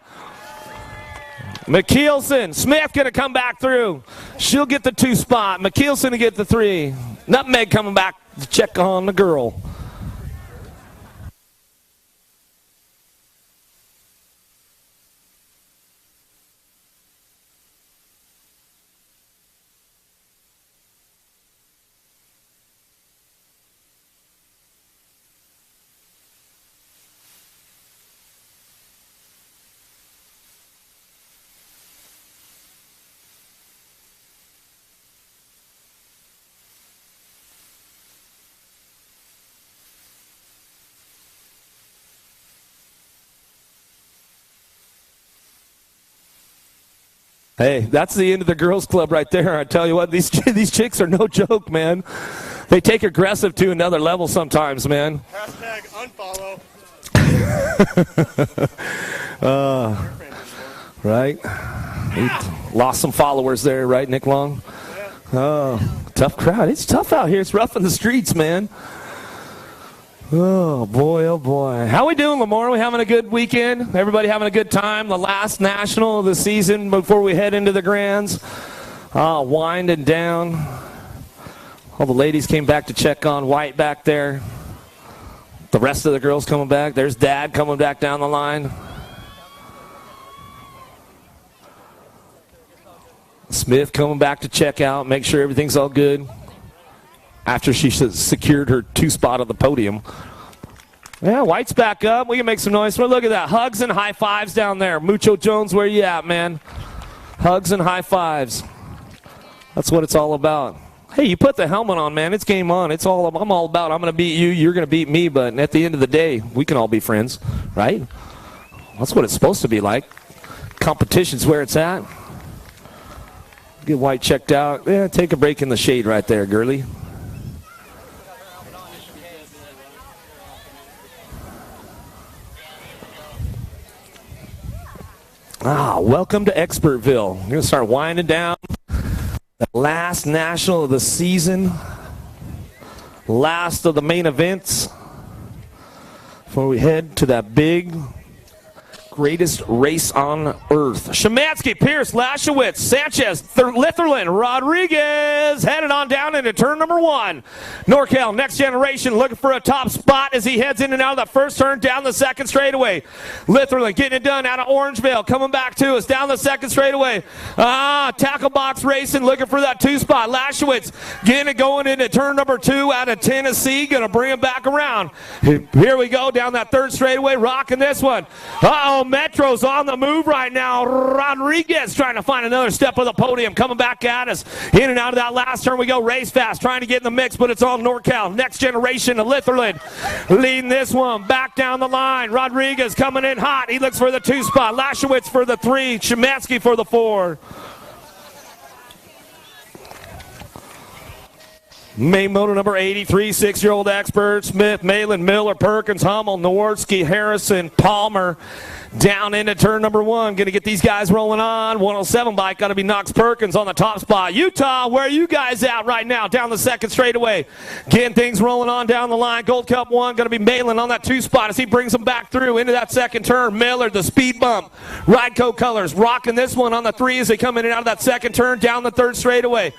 S1: McKeelson. Smith going to come back through. She'll get the 2 spot. McKeelson to get the 3. Nutmeg coming back to check on the girl. Hey, that's the end of the girls' club right there. I tell you what, these chicks are no joke, man. They take aggressive to another level sometimes, man.
S3: Hashtag unfollow.
S1: Right? He lost some followers there, right, Nick Long? Oh, tough crowd. It's tough out here. It's rough in the streets, man. Oh, boy, oh, boy. How we doing, Lamar? We having a good weekend? Everybody having a good time? The last national of the season before we head into the Grands. Winding down. All the ladies came back to check on White back there. The rest of the girls coming back. There's Dad coming back down the line. Smith coming back to check out, make sure everything's all good. After she secured her 2 spot on the podium. Yeah, White's back up. We can make some noise. Well, look at that. Hugs and high fives down there. Mucho Jones, where you at, man? Hugs and high fives. That's what it's all about. Hey, you put the helmet on, man. It's game on. I'm all about I'm going to beat you. You're going to beat me. But at the end of the day, we can all be friends, right? That's what it's supposed to be like. Competition's where it's at. Get White checked out. Yeah, take a break in the shade right there, girlie. Welcome to Expertville. We're going to start winding down the last national of the season, last of the main events, before we head to that big, greatest race on earth. Shemansky, Pierce, Lashowitz, Sanchez, Litherland, Rodriguez headed on down into turn number 1. NorCal, Next Generation, looking for a top spot as he heads in and out of the first turn down the second straightaway. Litherland getting it done out of Orangevale, coming back to us down the second straightaway. Tackle box racing, looking for that 2 spot. Lashowitz getting it going into turn number 2 out of Tennessee, going to bring him back around. Here we go down that third straightaway, rocking this one. Metro's on the move right now. Rodriguez trying to find another step of the podium, coming back at us. In and out of that last turn we go. Race fast, trying to get in the mix, but it's all NorCal. Next Generation to Litherland leading this one. Back down the line. Rodriguez coming in hot. He looks for the 2 spot. Lashowitz for the 3. Shemansky for the 4. Main moto number 83, 6-year-old expert. Smith, Malin, Miller, Perkins, Hummel, Nowarski, Harrison, Palmer, Down into turn number 1. Going to get these guys rolling on. 107 bike. Got to be Knox Perkins on the top spot. Utah, where are you guys at right now? Down the second straightaway. Getting things rolling on down the line. Gold Cup 1. Going to be Malin on that 2 spot as he brings them back through into that second turn. Miller, the speed bump. Rideco colors. Rocking this one on the 3 as they come in and out of that second turn. Down the third straightaway.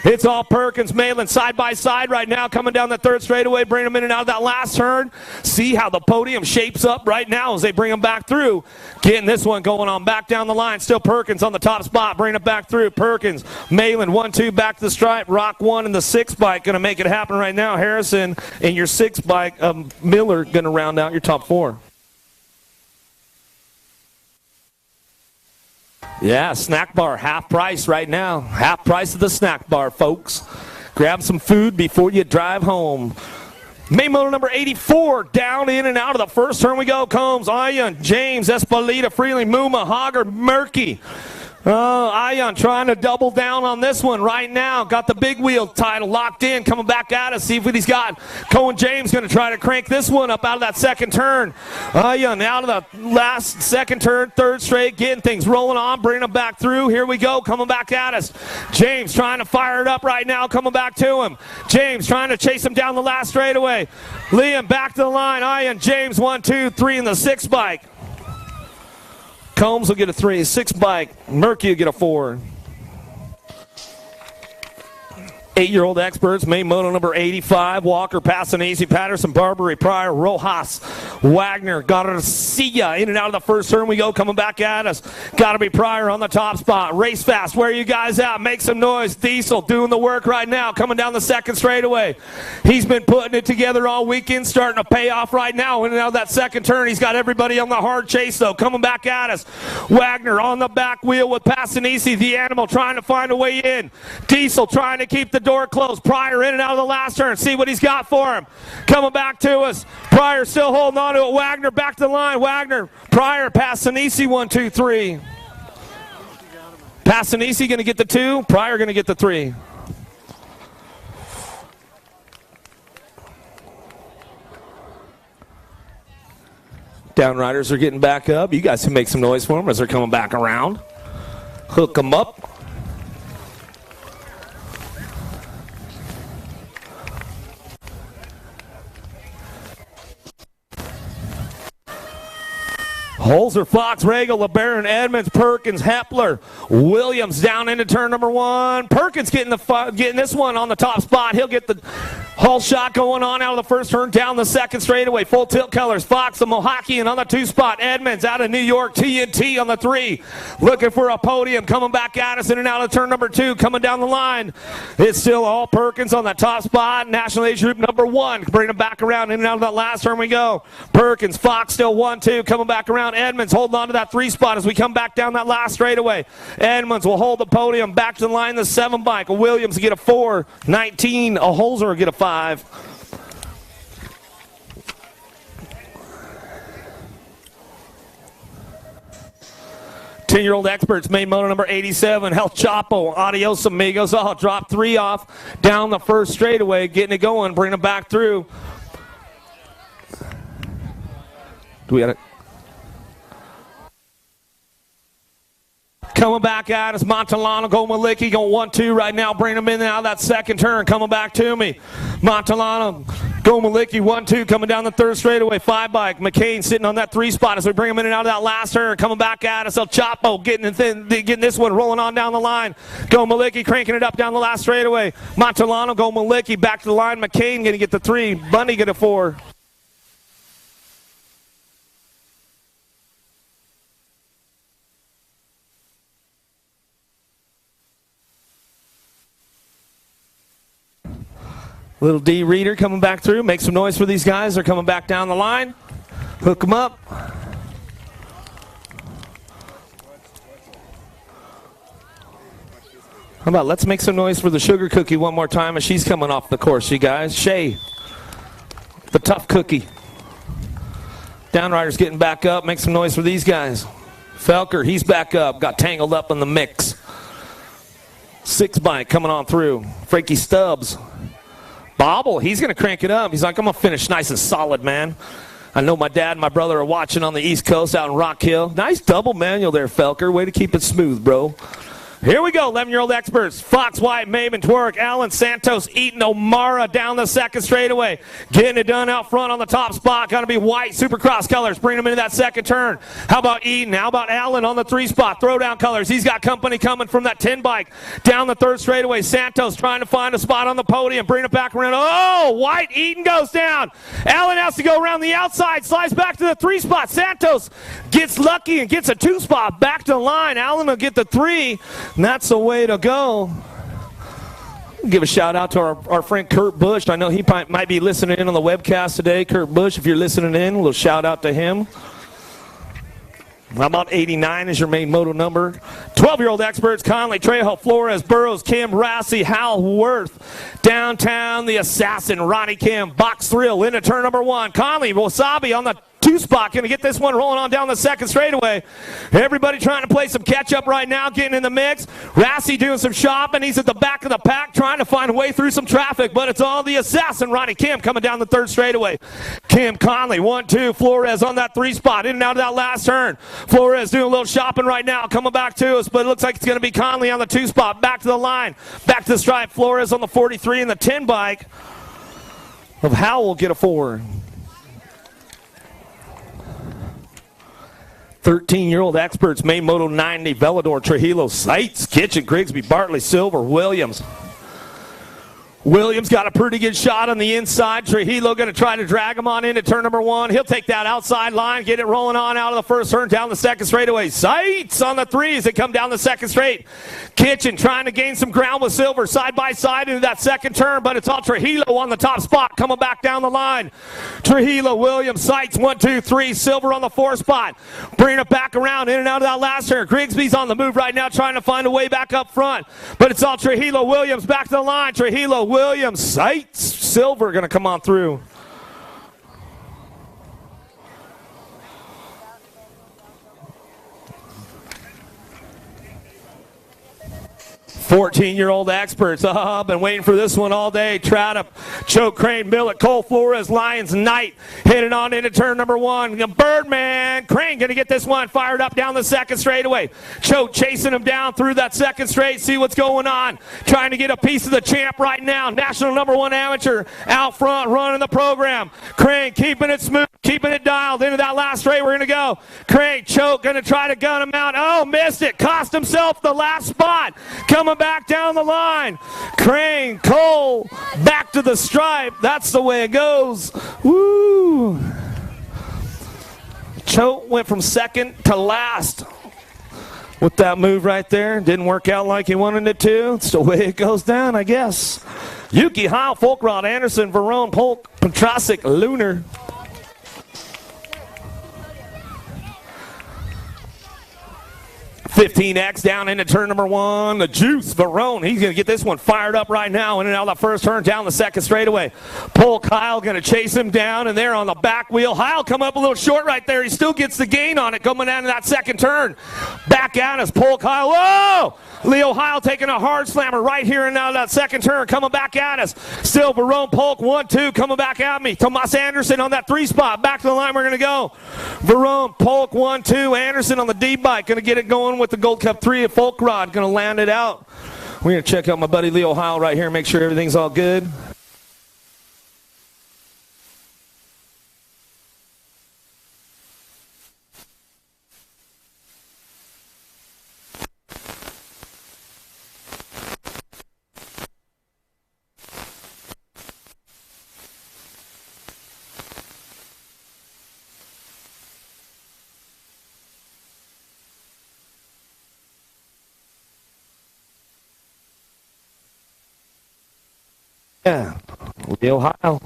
S1: It's all Perkins, Malin side by side right now. Coming down the third straightaway. Bring them in and out of that last turn. See how the podium shapes up right now as they bring them back through. Getting this one going on back down the line. Still Perkins on the top spot. Bring it back through. Perkins, Malin, 1-2 back to the stripe. Rock 1 in the 6 bike. Going to make it happen right now. Harrison in your 6 bike. Miller going to round out your top 4. Yeah, snack bar, half price right now. Half price of the snack bar, folks. Grab some food before you drive home. Main motor number 84, down in and out of the first turn we go. Combs, Ion, James, Espolita, Freeling, Muma, Hogger, Murky. Ion trying to double down on this one right now. Got the big wheel title locked in, coming back at us. See what he's got. Cohen James going to try to crank this one up out of that second turn. Ion out of the last second turn, third straight, getting things rolling on, bringing them back through. Here we go, coming back at us. James trying to fire it up right now, coming back to him. James trying to chase him down the last straightaway. Liam back to the line. Ion, James, 1, 2, 3 in the 6 bike. Combs will get a 3, 6 bike. Murky will get a 4. 8-year-old experts, main moto number 85, Walker, Passanese, Patterson, Barbary, Pryor, Rojas, Wagner, Garcia, in and out of the first turn we go, coming back at us. Got to be Pryor on the top spot. Race fast, where are you guys at? Make some noise. Diesel doing the work right now, coming down the second straightaway. He's been putting it together all weekend, starting to pay off right now. In and out of that second turn, he's got everybody on the hard chase, though, coming back at us. Wagner on the back wheel with Passanese, the animal, trying to find a way in. Diesel trying to keep the door closed. Pryor in and out of the last turn. See what he's got for him. Coming back to us. Pryor still holding on to it. Wagner back to the line. Wagner, Pryor, Passanese, 1, 2, 3. Passanese going to get the 2. Pryor going to get the 3. Downriders are getting back up. You guys can make some noise for them as they're coming back around. Hook them up. Holzer, Fox, Regal, LeBaron, Edmonds, Perkins, Hepler, Williams down into turn number 1. Perkins getting this one on the top spot. He'll get the whole shot going on out of the first turn, down the second straightaway. Full tilt colors. Fox, the Mohakian on the 2 spot. Edmonds out of New York. TNT on the 3. Looking for a podium. Coming back at us in and out of turn number 2. Coming down the line. It's still all Perkins on the top spot. National Age Group number 1. Bring him back around in and out of that last turn we go. Perkins, Fox still 1, 2. Coming back around. Edmonds holding on to that 3 spot as we come back down that last straightaway. Edmonds will hold the podium. Back to the line, the 7 bike. Williams will get a 4. 19. A Holzer will get a 5. Ten-year-old experts, main motor number 87, El Chapo, Adios Amigos. Oh, drop 3 off down the first straightaway, getting it going, bring it back through. Do we have it? Coming back at us, Montalano, Gomalicki, going 1, 2 right now, bring them in and out of that second turn, coming back to me. Montalano, Gomalicki, 1, 2, coming down the third straightaway, 5 bike. McCain sitting on that 3 spot as we bring him in and out of that last turn, coming back at us. El Chapo getting this one rolling on down the line. Gomalicki cranking it up down the last straightaway. Montalano, Gomalicki back to the line. McCain going to get the 3. Bundy get a 4. Little D Reader coming back through. Make some noise for these guys. They're coming back down the line. Hook them up. How about let's make some noise for the Sugar Cookie one more time as she's coming off the course, you guys. Shay, the Tough Cookie. Downriders getting back up. Make some noise for these guys. Felker, he's back up. Got tangled up in the mix. 6 bike coming on through. Frankie Stubbs. Bobble, he's going to crank it up. He's like, I'm going to finish nice and solid, man. I know my dad and my brother are watching on the East Coast out in Rock Hill. Nice double manual there, Felker. Way to keep it smooth, bro. Here we go, 11-year-old experts. Fox White, Maven Twerk, Alan Santos, Eaton O'Mara down the second straightaway. Getting it done out front on the top spot. Going to be White, Supercross colors. Bring them into that second turn. How about Eaton? How about Alan on the 3 spot? Throwdown colors. He's got company coming from that 10 bike. Down the third straightaway. Santos trying to find a spot on the podium. Bring it back around. Oh, White, Eaton goes down. Alan has to go around the outside. Slides back to the 3 spot. Santos gets lucky and gets a 2 spot. Back to the line. Alan will get the 3. And that's the way to go. Give a shout out to our friend Kurt Busch. I know he might be listening in on the webcast today. Kurt Busch, if you're listening in, a little shout out to him. How about 89 is your main moto number? 12-year-old experts, Conley, Trejo, Flores, Burrows, Kim, Rassi, Hal Worth. Downtown, the assassin, Ronnie Kim. Box thrill into turn number 1. Conley, Wasabi on the 2 spot. Going to get this one rolling on down the second straightaway. Everybody trying to play some catch-up right now, getting in the mix. Rassi doing some shopping. He's at the back of the pack trying to find a way through some traffic, but it's all the assassin, Ronnie Kim, coming down the third straightaway. Kim, Conley, 1, 2. Flores on that 3 spot, in and out of that last turn. Flores doing a little shopping right now, coming back to us, but it looks like it's going to be Conley on the 2 spot. Back to the line, back to the stripe. Flores on the 43 and the 10 bike of Howell get a 4. 13-year-old experts, main moto 90, Velador, Trujillo, Seitz, Kitchen, Grigsby, Bartley, Silver, Williams. Williams got a pretty good shot on the inside. Trujillo going to try to drag him on into turn number 1. He'll take that outside line, get it rolling on out of the first turn, down the second straightaway. Seitz on the 3 as they come down the second straight. Kitchen trying to gain some ground with Silver side by side into that second turn, but it's all Trujillo on the top spot coming back down the line. Trujillo, Williams, Seitz, 1, 2, 3. Silver on the 4 spot. Bringing it back around in and out of that last turn. Grigsby's on the move right now trying to find a way back up front, but it's all Trujillo, Williams back to the line. Trujillo, Williams, Seitz, Silver going to come on through. Fourteen-year-old experts. Been waiting for this one all day. Trout, Choke, Crane, Millet, Cole, Flores, Lyons, Knight. Hit it on into turn number 1. Birdman, Crane going to get this one fired up down the second straightaway. Choke chasing him down through that second straight. See what's going on. Trying to get a piece of the champ right now. National number 1 amateur out front running the program. Crane keeping it smooth, keeping it dialed into that last straight. We're going to go. Crane, Choke going to try to gun him out. Oh, missed it. Cost himself the last spot. Coming back down the line. Crane, Cole, back to the stripe. That's the way it goes. Woo! Choate went from second to last with that move right there. Didn't work out like he wanted it to. It's the way it goes down, I guess. Yuki, Heil, Folkrod, Anderson, Verone, Polk, Petrasic, Lunar. 15X down into turn number 1. The Juice, Verone. He's going to get this one fired up right now. In and out of the first turn, down the second straightaway. Polk, Heil going to chase him down, and there on the back wheel. Heil come up a little short right there. He still gets the gain on it coming down to that second turn. Back at us, Polk, Heil. Whoa! Leo Heil taking a hard slammer right here and out of that second turn, coming back at us. Still Verone, Polk, 1, 2, coming back at me. Tomas Anderson on that 3 spot. Back to the line, we're going to go. Verone, Polk, 1, 2. Anderson on the D bike, going to get it going with the Gold Cup 3 at Folkrod, going to land it out. We're going to check out my buddy Leo Heil right here, make sure everything's all good. Yeah, Leo Heil.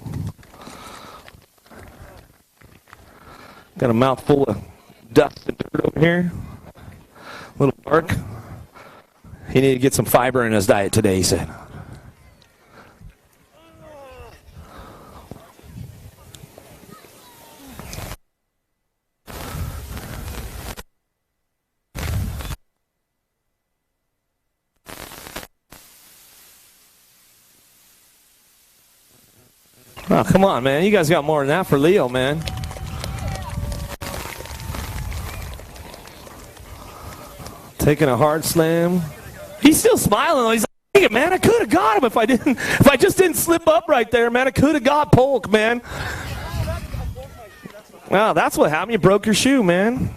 S1: Got a mouthful of dust and dirt over here. A little dark. He needed to get some fiber in his diet today, he said. Oh, come on, man. You guys got more than that for Leo, man. taking a hard slam. He's still smiling though. He's like, dang it, man, I could have got him if I just didn't slip up right there, man. I could have got Polk, man. Wow, that's what happened. You broke your shoe, man.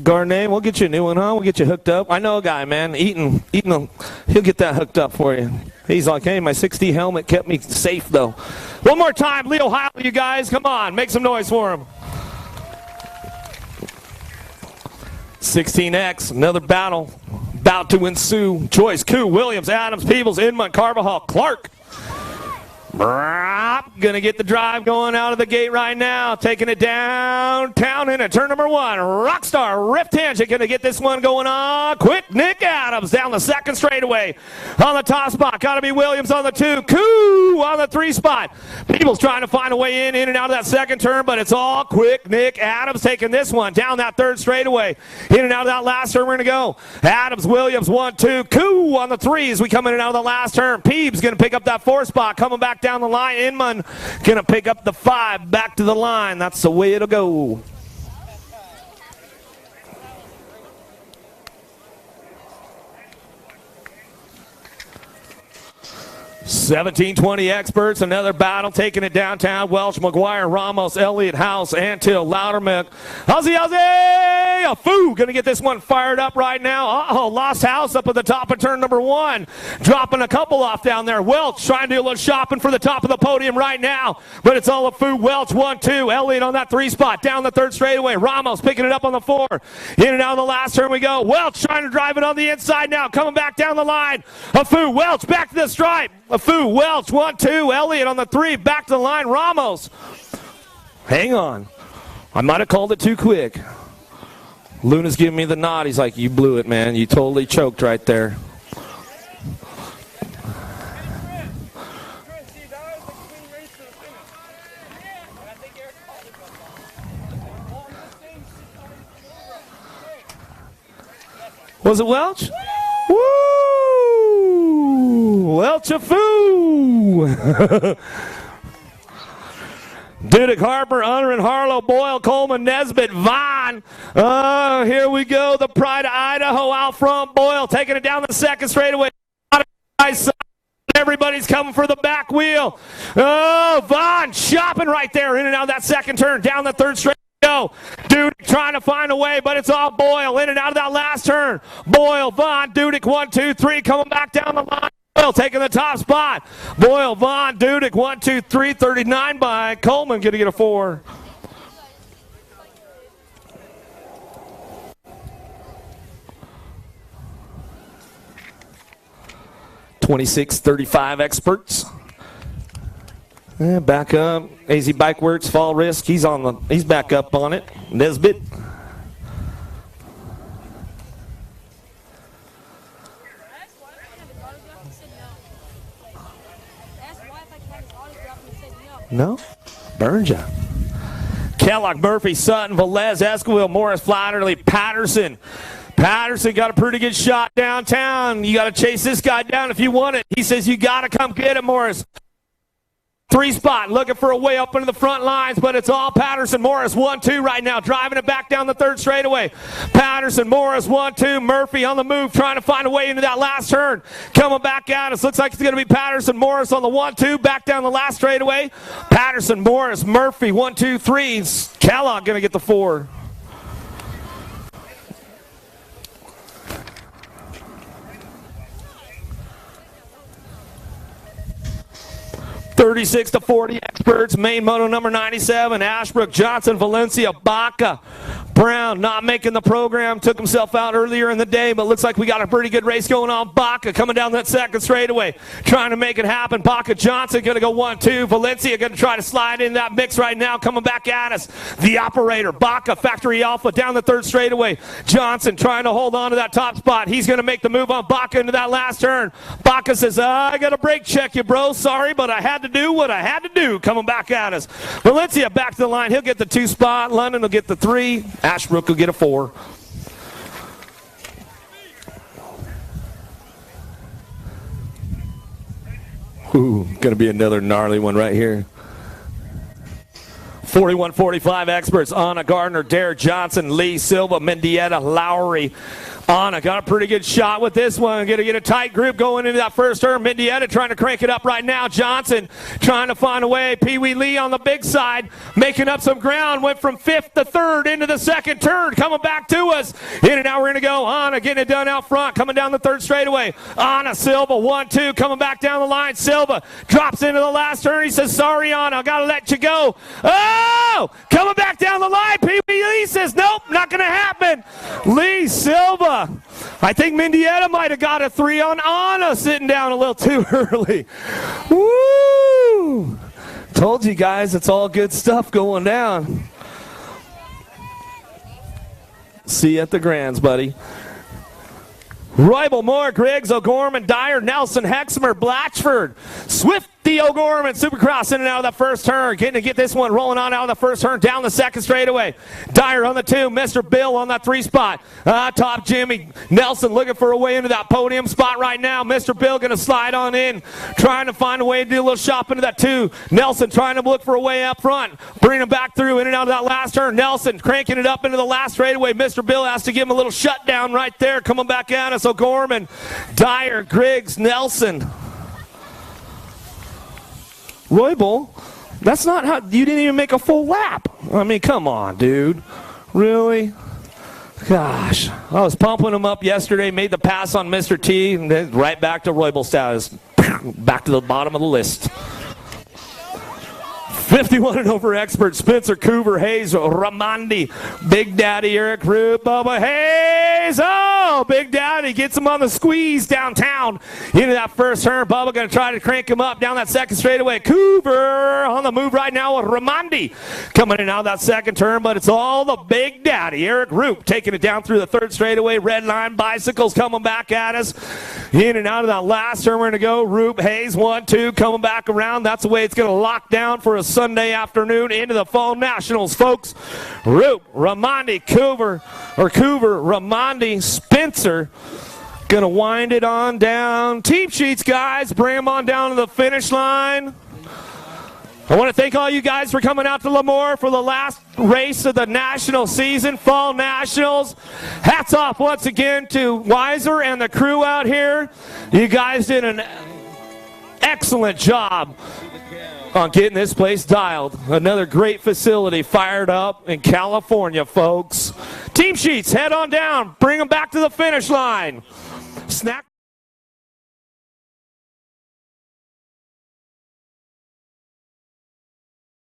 S1: Garnet, we'll get you a new one, huh? We'll get you hooked up. I know a guy, man. Eaton, he'll get that hooked up for you. He's like, hey, my 6D helmet kept me safe, though. One more time, Leo Heil, you guys. Come on, make some noise for him. 16X, another battle about to ensue. Joyce, Koo, Williams, Adams, Peebles, Inman, Carvajal, Clark. Gonna get the drive going out of the gate right now. Taking it downtown into turn number 1. Rockstar Rift Tangent gonna get this one going on. Quick Nick Adams down the second straightaway. On the top spot, gotta be Williams on the 2. Koo on the 3 spot. People's trying to find a way in and out of that second turn, but it's all Quick Nick Adams taking this one down that third straightaway. In and out of that last turn, we're gonna go. Adams, Williams, 1, 2. Koo on the 3 as we come in and out of the last turn. Peebs gonna pick up that 4 spot, coming back down the line. Inman gonna pick up the 5 back to the line. That's the way it'll go. $17.20 experts, another battle taking it downtown. Welch, McGuire, Ramos, Elliott, House, Antill, Loudermilk. Howsy! A foo gonna get this one fired up right now. Uh-oh, lost House up at the top of turn number 1. Dropping a couple off down there. Welch trying to do a little shopping for the top of the podium right now. But it's all a foo. Welch, 1, 2. Elliott on that 3 spot. Down the third straightaway. Ramos picking it up on the 4. In and out of the last turn we go. Welch trying to drive it on the inside now. Coming back down the line. A foo. Welch back to the stripe. A foo. Welch, 1, 2. Elliott on the 3. Back to the line. Ramos. Hang on. I might have called it too quick. Luna's giving me the nod. He's like, you blew it, man. You totally choked right there. Was it Welch? Woo! Welch-a-foo! Dudick, Harper, Unrin, Harlow, Boyle, Coleman, Nesbitt, Vaughn. Here we go. The pride of Idaho out front. Boyle taking it down the second straightaway. Everybody's coming for the back wheel. Oh, Vaughn shopping right there in and out of that second turn. Down the third straight. Go. Dudick trying to find a way, but it's all Boyle in and out of that last turn. Boyle, Vaughn, Dudick, 1, 2, 3, coming back down the line. Boyle taking the top spot. Boyle, Vaughn, Dudick, 1, 2, 3, 39 by Coleman, going to get a 4. $26.35 experts. Yeah, back up. AZ Bike Works, Fall Risk. He's back up on it. Nesbitt. No? Burns ya. Kellogg, Murphy, Sutton, Velez, Esquivel, Morris, Flatterly, Patterson. Patterson got a pretty good shot downtown. You got to chase this guy down if you want it. He says you got to come get it, Morris. 3 spot, looking for a way up into the front lines, but it's all Patterson. Morris, 1, 2 right now, driving it back down the third straightaway. Patterson, Morris, 1, 2. Murphy on the move, trying to find a way into that last turn. Coming back at us. Looks like it's going to be Patterson, Morris on the 1, 2, back down the last straightaway. Patterson, Morris, Murphy, 1, 2, 3. Kellogg going to get the 4. $36-40 experts. Main moto number 97. Ashbrook, Johnson, Valencia, Baca. Brown not making the program. Took himself out earlier in the day, but looks like we got a pretty good race going on. Baca coming down that second straightaway, trying to make it happen. Baca, Johnson going to go 1, 2. Valencia going to try to slide in that mix right now, coming back at us. The operator, Baca, Factory Alpha down the third straightaway. Johnson trying to hold on to that top spot. He's going to make the move on Baca into that last turn. Baca says, I got to brake check you, bro. Sorry, but I had to do what I had to do. Coming back at us. Valencia back to the line. He'll get the 2 spot. London will get the 3. Ashbrook will get a 4. Ooh, gonna be another gnarly one right here. 41-45 experts. Anna Gardner, Dare Johnson, Lee Silva, Mendieta, Lowry, Anna got a pretty good shot with this one. Going to get a tight group going into that first turn. Mendieta trying to crank it up right now. Johnson trying to find a way. Pee Wee Lee on the big side, making up some ground. Went from 5th to 3rd into the second turn. Coming back to us. In and out, we're going to go. Anna getting it done out front. Coming down the 3rd straightaway. Anna, Silva, 1-2. Coming back down the line. Silva drops into the last turn. He says, sorry, Anna, I got to let you go. Oh! Coming back down the line. Pee Wee Lee says, nope, not going to happen. Lee, Silva. I think Mendieta might have got a 3 on Anna, sitting down a little too early. Woo! Told you guys, it's all good stuff going down. See you at the Grands, buddy. Roybal, Moore, Griggs, O'Gorman, Dyer, Nelson, Hexmer, Blatchford, Swifty, O'Gorman, Supercross in and out of the first turn. Getting to get this one rolling on out of the first turn, down the second straightaway. Dyer on the 2, Mr. Bill on that 3 spot. Top Jimmy, Nelson looking for a way into that podium spot right now. Mr. Bill going to slide on in, trying to find a way to do a little shop into that 2. Nelson trying to look for a way up front, bring him back through in and out of that last turn. Nelson cranking it up into the last straightaway. Mr. Bill has to give him a little shutdown right there, coming back at us. O'Gorman, Dyer, Griggs, Nelson. Roybal, that's not how, you didn't even make a full lap. I mean, come on, dude. Really? Gosh. I was pumping him up yesterday, made the pass on Mr. T, and then right back to Roybal status. Back to the bottom of the list. 51 and over expert Spencer Coover, Hayes, Ramondi, Big Daddy Eric Root, Bubba Hayes. Oh, Big Daddy gets him on the squeeze downtown into that first turn. Bubba going to try to crank him up down that second straightaway. Coover on the move right now with Ramondi coming in out of that second turn, but it's all the Big Daddy Eric Root taking it down through the 3rd straightaway. Red line bicycles coming back at us in and out of that last turn. We're going to go Root, Hayes, 1-2 coming back around. That's the way it's going to lock down for a Sunday afternoon into the Fall Nationals, folks. Root, Ramondi, Coover, Ramondi, Spencer. Gonna wind it on down. Team sheets, guys. Bring them on down to the finish line. I want to thank all you guys for coming out to Lemoore for the last race of the national season, Fall Nationals. Hats off once again to Weiser and the crew out here. You guys did an excellent job on getting this place dialed. Another great facility fired up in California, folks. Team sheets, head on down. Bring them back to the finish line. Snack.